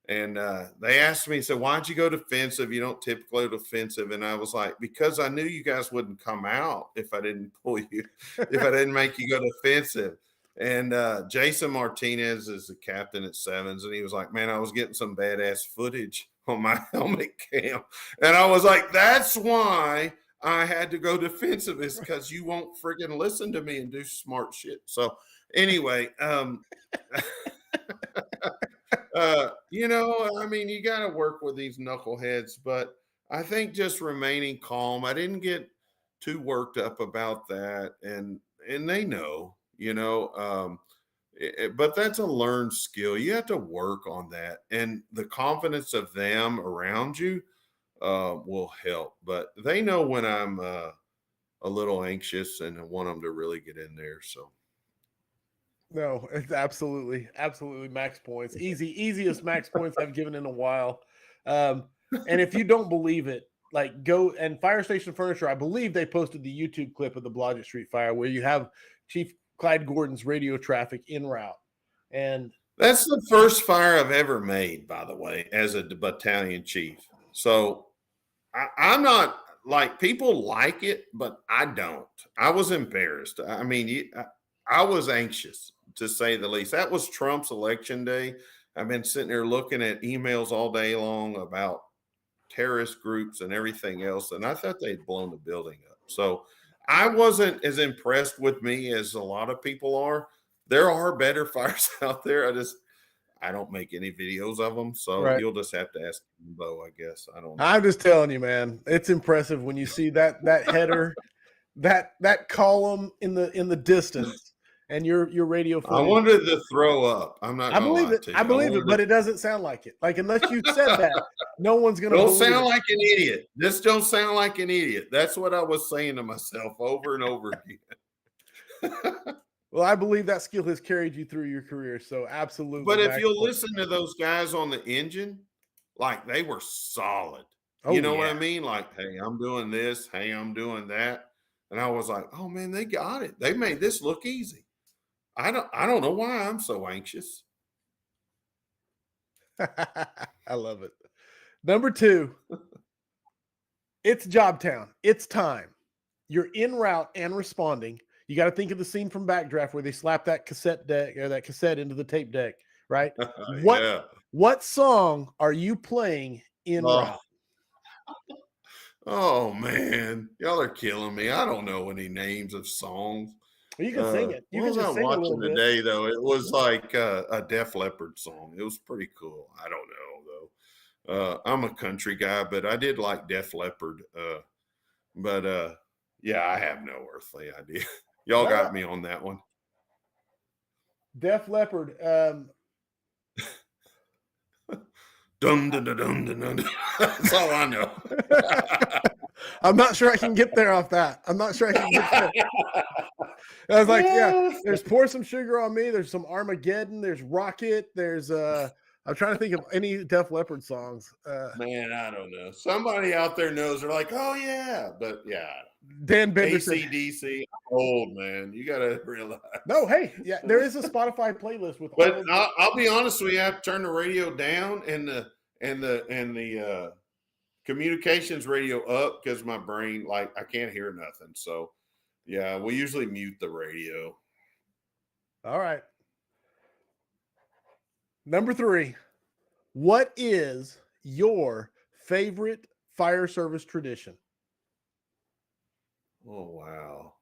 [SPEAKER 2] and they asked me, said, "Why'd you go defensive? You don't typically go defensive." And I was like, "Because I knew you guys wouldn't come out if I didn't pull you, if I didn't make you go defensive." And Jason Martinez is the captain at Sevens, and he was like, "Man, I was getting some badass footage on my helmet cam," and I was like, "That's why I had to go defensive, is because you won't friggin' listen to me and do smart shit." So anyway, I mean, you got to work with these knuckleheads, but I think just remaining calm. I didn't get too worked up about that, and they know, but that's a learned skill. You have to work on that, and the confidence of them around you will help. But they know when I'm a little anxious and I want them to really get in there. So.
[SPEAKER 1] No, it's absolutely max points. Easiest max points I've given in a while. And if you don't believe it, like go and Fire Station Furniture, I believe they posted the YouTube clip of the Blodgett Street fire where you have Chief Clyde Gordon's radio traffic en route. And
[SPEAKER 2] That's the first fire I've ever made, by the way, as a battalion chief. So I'm not like, people like it, but I don't. I was embarrassed. I mean, I was anxious, to say the least. That was Trump's election day. I've been sitting there looking at emails all day long about terrorist groups and everything else, and I thought they'd blown the building up. So I wasn't as impressed with me as a lot of people are. There are better fires out there. I don't make any videos of them, so
[SPEAKER 1] right.
[SPEAKER 2] You'll just have to ask Bo, I guess. I don't know.
[SPEAKER 1] I'm just telling you, man, it's impressive when you see that header, that column in the distance, and your radio footage.
[SPEAKER 2] I wanted to throw up. I'm not.
[SPEAKER 1] I believe it. I believe it, but it doesn't sound like it. Like, unless you said that, no one's gonna.
[SPEAKER 2] Don't sound like an idiot. This don't sound like an idiot. That's what I was saying to myself over and over again.
[SPEAKER 1] Well, I believe that skill has carried you through your career. So absolutely.
[SPEAKER 2] But if you'll listen to those guys on the engine, like, they were solid. You know what I mean? Like, hey, I'm doing this. Hey, I'm doing that. And I was like, oh man, they got it. They made this look easy. I don't know why I'm so anxious.
[SPEAKER 1] I love it. Number 2, it's Jobtown. It's time. You're en route and responding. You got to think of the scene from Backdraft where they slap that cassette deck or that cassette into the tape deck, right? What song are you playing en route?
[SPEAKER 2] Oh man, y'all are killing me. I don't know any names of songs.
[SPEAKER 1] Well, you can sing it. You
[SPEAKER 2] what
[SPEAKER 1] can
[SPEAKER 2] was
[SPEAKER 1] just
[SPEAKER 2] I
[SPEAKER 1] sing
[SPEAKER 2] watching
[SPEAKER 1] a little
[SPEAKER 2] today
[SPEAKER 1] bit.
[SPEAKER 2] though? It was like a Def Leppard song. It was pretty cool. I don't know though. I'm a country guy, but I did like Def Leppard. Yeah, I have no earthly idea. Y'all got me on that one.
[SPEAKER 1] Def Leppard.
[SPEAKER 2] Dun, dun, dun, dun, dun, dun. That's all I know.
[SPEAKER 1] I'm not sure I can get there off that. I'm not sure I can get there. I was like, yeah, there's Pour Some Sugar on Me. There's some Armageddon. There's Rocket. There's I'm trying to think of any Def Leppard songs.
[SPEAKER 2] Man, I don't know. Somebody out there knows. They're like, oh yeah, but yeah.
[SPEAKER 1] Dan Bender said,
[SPEAKER 2] AC/DC, old man. You got to realize.
[SPEAKER 1] No, hey, yeah, there is a Spotify playlist with.
[SPEAKER 2] But I'll be honest with you. I have to turn the radio down and the communications radio up because my brain, like, I can't hear nothing. So yeah, we usually mute the radio.
[SPEAKER 1] All right. Number 3, what is your favorite fire service tradition?
[SPEAKER 2] Oh, wow.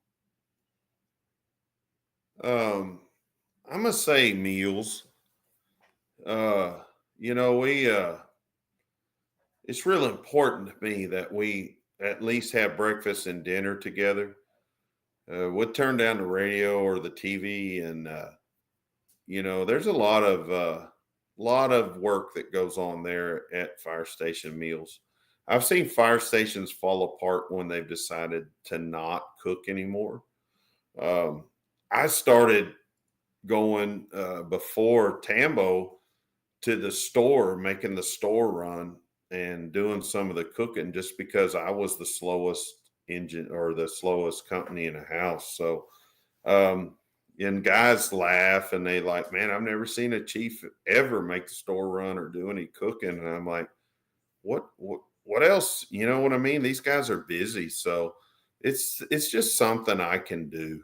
[SPEAKER 2] I'm going to say meals. It's really important to me that we at least have breakfast and dinner together. We'd turn down the radio or the TV, and there's a lot of work that goes on there at fire station meals. I've seen fire stations fall apart when they've decided to not cook anymore. Um, I started going before Tambo to the store, making the store run and doing some of the cooking just because I was the slowest engine or the slowest company in the house. So, um, and guys laugh and they like, man, I've never seen a chief ever make the store run or do any cooking. And I'm like, what else? You know what I mean? These guys are busy. So it's just something I can do.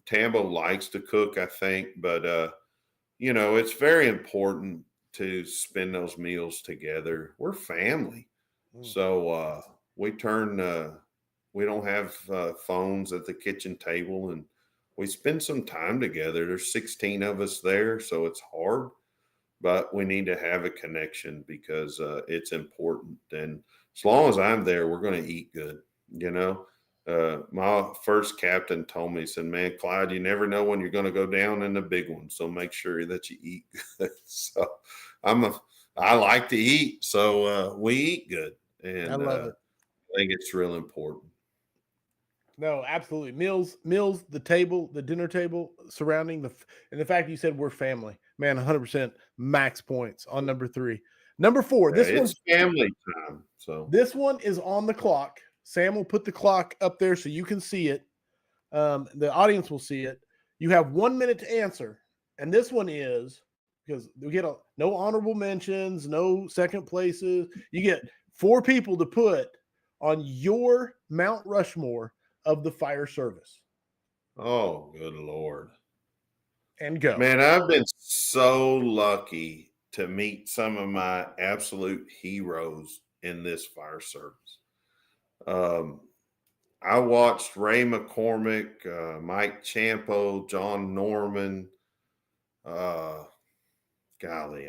[SPEAKER 2] Tambo likes to cook, I think, but it's very important to spend those meals together. We're family.
[SPEAKER 1] Mm.
[SPEAKER 2] So we don't have phones at the kitchen table, and we spend some time together. There's 16 of us there, so it's hard, but we need to have a connection because it's important. And as long as I'm there, we're going to eat good. My first captain told me, he said, man, Clyde, you never know when you're going to go down in the big one. So make sure that you eat good. So I like to eat. So we eat good. And
[SPEAKER 1] I love it.
[SPEAKER 2] I think it's real important.
[SPEAKER 1] No, absolutely. Meals, the table, the dinner table surrounding and the fact you said we're family, man, 100% max points on number 3. Number 4, this
[SPEAKER 2] it's
[SPEAKER 1] one's
[SPEAKER 2] family time. So
[SPEAKER 1] this one is on the clock. Sam will put the clock up there so you can see it. The audience will see it. You have 1 minute to answer. And this one is because we get no honorable mentions, no second places. You get 4 people to put on your Mount Rushmore of the fire service.
[SPEAKER 2] Oh, good Lord.
[SPEAKER 1] And go.
[SPEAKER 2] Man, I've been so lucky to meet some of my absolute heroes in this fire service. I watched Ray McCormick, Mike Champo, John Norman. Golly,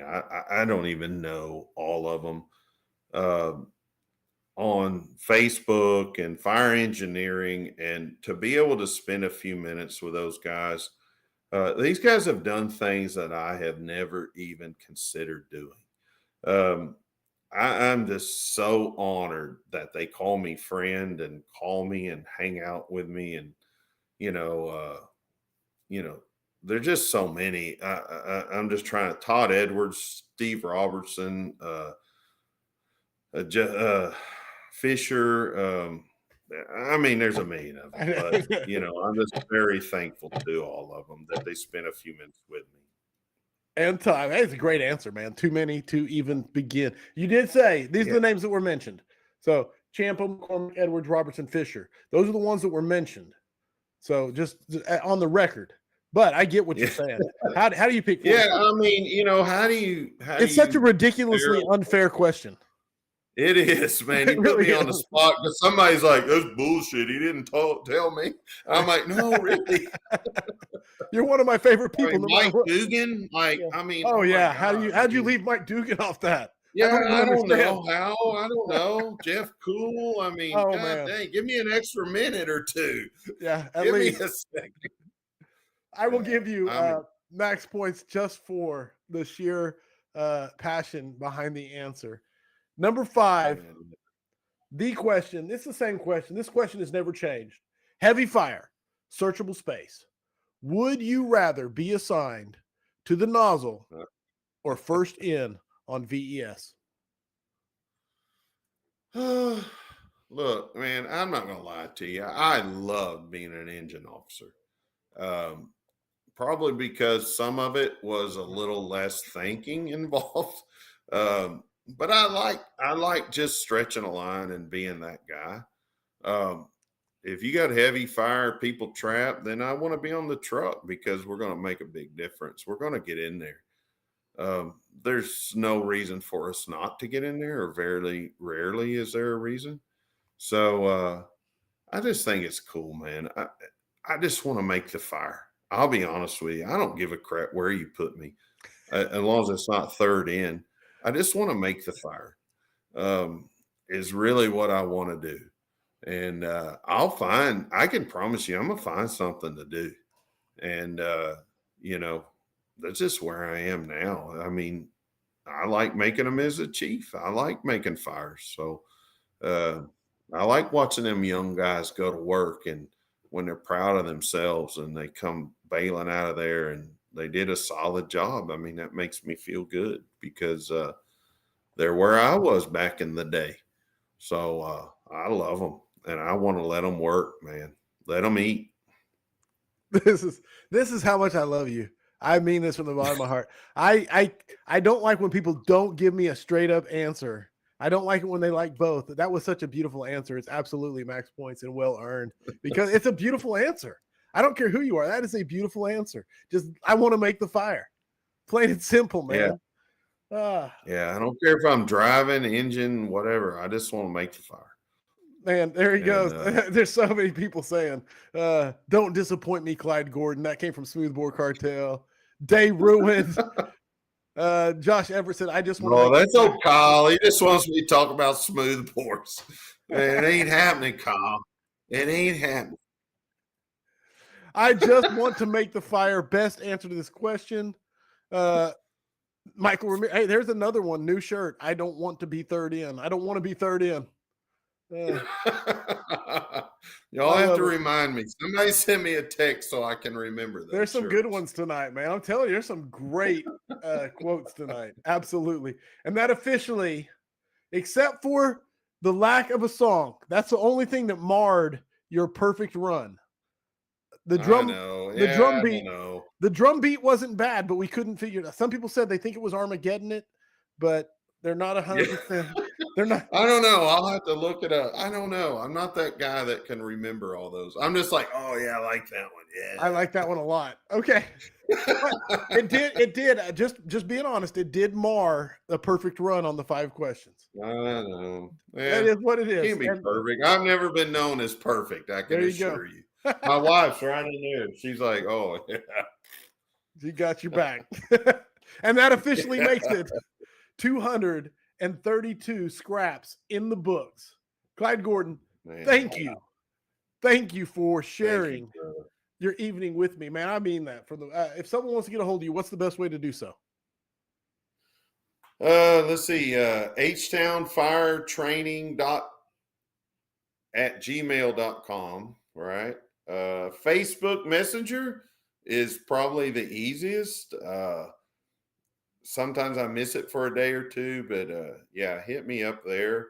[SPEAKER 2] I don't even know all of them. On Facebook and fire engineering, and to be able to spend a few minutes with those guys. These guys have done things that I have never even considered doing. Um, I'm just so honored that they call me friend and call me and hang out with me, and you know, uh, you know, there's just so many. I'm just trying to Todd Edwards, Steve Robertson, uh, J- uh, Fisher. I mean, there's a million of them, but I'm just very thankful to all of them that they spent a few minutes with me.
[SPEAKER 1] And time. That's a great answer, man. Too many to even begin. You did say these are the names that were mentioned. So Champo, McCormick, Edwards, Robertson, Fisher. Those are the ones that were mentioned. So just on the record. But I get what you're saying. How do you pick?
[SPEAKER 2] Yeah, I mean, how do you?
[SPEAKER 1] It's such a ridiculously unfair question.
[SPEAKER 2] It is, man. You put me on the spot because somebody's like, "That's bullshit. He didn't tell me." I'm like, "No, really."
[SPEAKER 1] You're one of my favorite people.
[SPEAKER 2] Mike Dugan,
[SPEAKER 1] oh yeah. How'd you leave Mike Dugan off that?
[SPEAKER 2] Yeah, I don't know how. I don't know. Jeff Cool. I mean, God dang, give me an extra minute or two.
[SPEAKER 1] Yeah,
[SPEAKER 2] give me a second.
[SPEAKER 1] I will give you max points just for the sheer passion behind the answer. Number 5, the question. It's the same question. This question has never changed. Heavy fire, searchable space. Would you rather be assigned to the nozzle or first in on VES?
[SPEAKER 2] Look, man, I'm not going to lie to you. I love being an engine officer. Probably because some of it was a little less thinking involved. But I like just stretching a line and being that guy. If you got heavy fire, people trapped, then I want to be on the truck because we're going to make a big difference. We're going to get in there. There's no reason for us not to get in there, or very rarely is there a reason. So I just think it's cool, man. I just want to make the fire. I'll be honest with you. I don't give a crap where you put me, as long as it's not third in. I just want to make the fire. is really what I want to do. And I can promise you, I'm going to find something to do. And, that's just where I am now. I mean, I like making them as a chief. I like making fires. So uh, I like watching them young guys go to work and when they're proud of themselves and they come bailing out of there and they did a solid job. I mean, that makes me feel good because they're where I was back in the day. So I love them and I want to let them work, man. Let them eat.
[SPEAKER 1] This is how much I love you. I mean this from the bottom of my heart. I don't like when people don't give me a straight up answer. I don't like it when they like both. That was such a beautiful answer. It's absolutely max points and well earned because it's a beautiful answer. I don't care who you are. That is a beautiful answer. Just I want to make the fire. Plain and simple, man.
[SPEAKER 2] Yeah, I don't care if I'm driving, engine, whatever. I just want to make the fire.
[SPEAKER 1] Man, there he goes. There's so many people saying, don't disappoint me, Clyde Gordon. That came from Smoothbore Cartel. Day ruined. Josh Everett said, I just want to.
[SPEAKER 2] Oh, that's old Kyle. He just wants me to talk about smooth bores. Man, it ain't happening, Kyle. It ain't happening.
[SPEAKER 1] I just want to make the fire. Best answer to this question. Michael, hey, there's another one. New shirt. I don't want to be third in. I don't want to be third in.
[SPEAKER 2] Y'all have to remind me. Somebody send me a text so I can remember that.
[SPEAKER 1] There's some good ones tonight, man. I'm telling you, there's some great quotes tonight. Absolutely. And that officially, except for the lack of a song, that's the only thing that marred your perfect run. The drum beat wasn't bad, but we couldn't figure it out. Some people said they think it was Armageddon it, but they're not 100%. They're not.
[SPEAKER 2] I don't know. I'll have to look it up. I don't know. I'm not that guy that can remember all those. I'm just like, oh yeah, I like that one. Yeah,
[SPEAKER 1] I like that one a lot. Okay, it did. Just being honest, it did mar the perfect run on the 5 questions.
[SPEAKER 2] I know. Yeah,
[SPEAKER 1] that is what it is.
[SPEAKER 2] Can't be perfect. I've never been known as perfect. I can assure you. My wife's right in there. She's like, oh yeah,
[SPEAKER 1] she got your back, and that officially makes it 232 scraps in the books. Clyde Gordon, thank you. Thank you for sharing your evening with me, man. I mean that. If someone wants to get a hold of you, what's the best way to do so?
[SPEAKER 2] Let's see. htownfiretraining.gmail.com, right? Facebook Messenger is probably the easiest. Sometimes I miss it for a day or two, but yeah, hit me up there.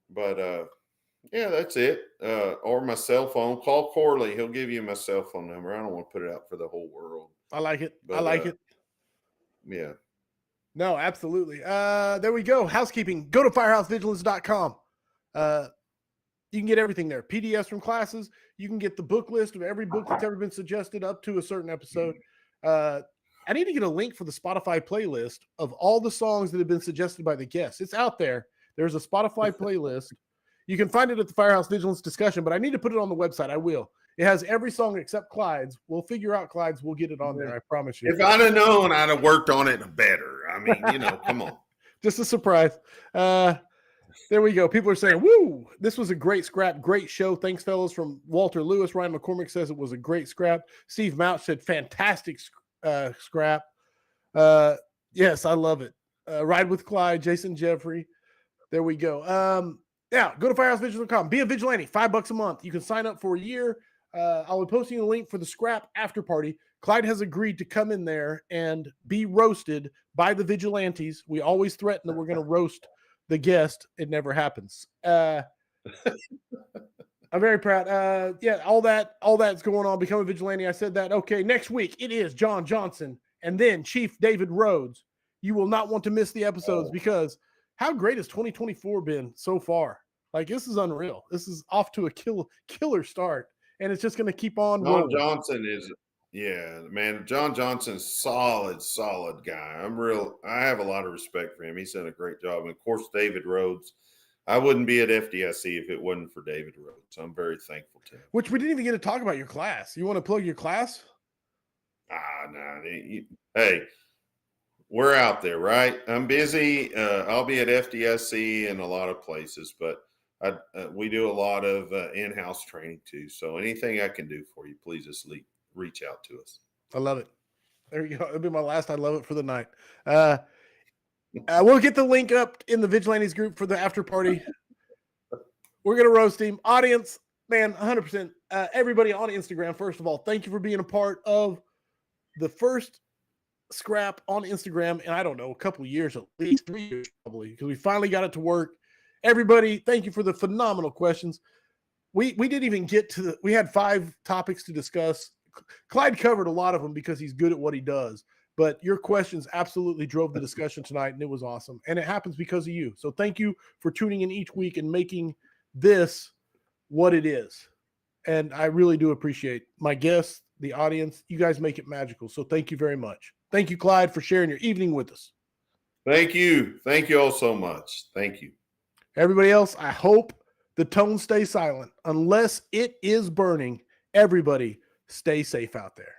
[SPEAKER 2] But yeah, that's it. Or my cell phone. Call Corley. He'll give you my cell phone number. I don't want to put it out for the whole world.
[SPEAKER 1] I like it. But, I like it.
[SPEAKER 2] Yeah.
[SPEAKER 1] No, absolutely. There we go. Housekeeping. Go to firehousevigilance.com. You can get everything there. PDFs from classes. You can get the book list of every book that's ever been suggested up to a certain episode. I need to get a link for the Spotify playlist of all the songs that have been suggested by the guests. It's out there. There's a Spotify playlist. You can find it at the Firehouse Vigilance discussion, but I need to put it on the website. I will. It has every song except Clyde's. We'll figure out Clyde's. We'll get it on there. I promise you.
[SPEAKER 2] If I'd have known, I'd have worked on it better. I mean, come on.
[SPEAKER 1] Just a surprise. There we go. People are saying, woo, this was a great scrap. Great show. Thanks, fellas. From Walter Lewis. Ryan McCormick says it was a great scrap. Steve Mouch said fantastic scrap. Yes, I love it. Ride with Clyde, Jason Jeffrey. There we go. Yeah, go to firehousevigilance.com. Be a vigilante. $5 a month. You can sign up for a year. I'll be posting a link for the scrap after party. Clyde has agreed to come in there and be roasted by the vigilantes. We always threaten that we're going to roast the guest. It never happens. I'm very proud. Yeah, all that's going on. Become a vigilante. I said that. Okay, next week it is John Johnson and then Chief David Rhodes. You will not want to miss the episodes because how great has 2024 been so far? Like, this is unreal. This is off to a killer start, and it's just going to keep on rolling.
[SPEAKER 2] John Johnson is, yeah, man. John Johnson's solid guy. I have a lot of respect for him. He's done a great job. And of course, David Rhodes. I wouldn't be at FDIC if it wasn't for David Rhodes. I'm very thankful to him.
[SPEAKER 1] Which we didn't even get to talk about your class. You want to plug your class?
[SPEAKER 2] No. Hey, we're out there, right? I'm busy. I'll be at FDSC and a lot of places, but we do a lot of in-house training too. So anything I can do for you, please just reach out to us.
[SPEAKER 1] I love it. There you go. It'll be my last. I love it for the night. We'll get the link up in the Vigilantes group for the after party. We're going to roast him. Audience, man, 100%. Everybody on Instagram, first of all, thank you for being a part of the first scrap on Instagram. And I don't know, a couple of years, at least 3 years probably, because we finally got it to work. Everybody, thank you for the phenomenal questions. We didn't even get to we had 5 topics to discuss. Clyde covered a lot of them because he's good at what he does. But your questions absolutely drove the discussion tonight, and it was awesome. And it happens because of you. So thank you for tuning in each week and making this what it is. And I really do appreciate my guests, the audience. You guys make it magical. So thank you very much. Thank you, Clyde, for sharing your evening with us.
[SPEAKER 2] Thank you. Thank you all so much. Thank you.
[SPEAKER 1] Everybody else, I hope the tone stays silent. Unless it is burning, everybody stay safe out there.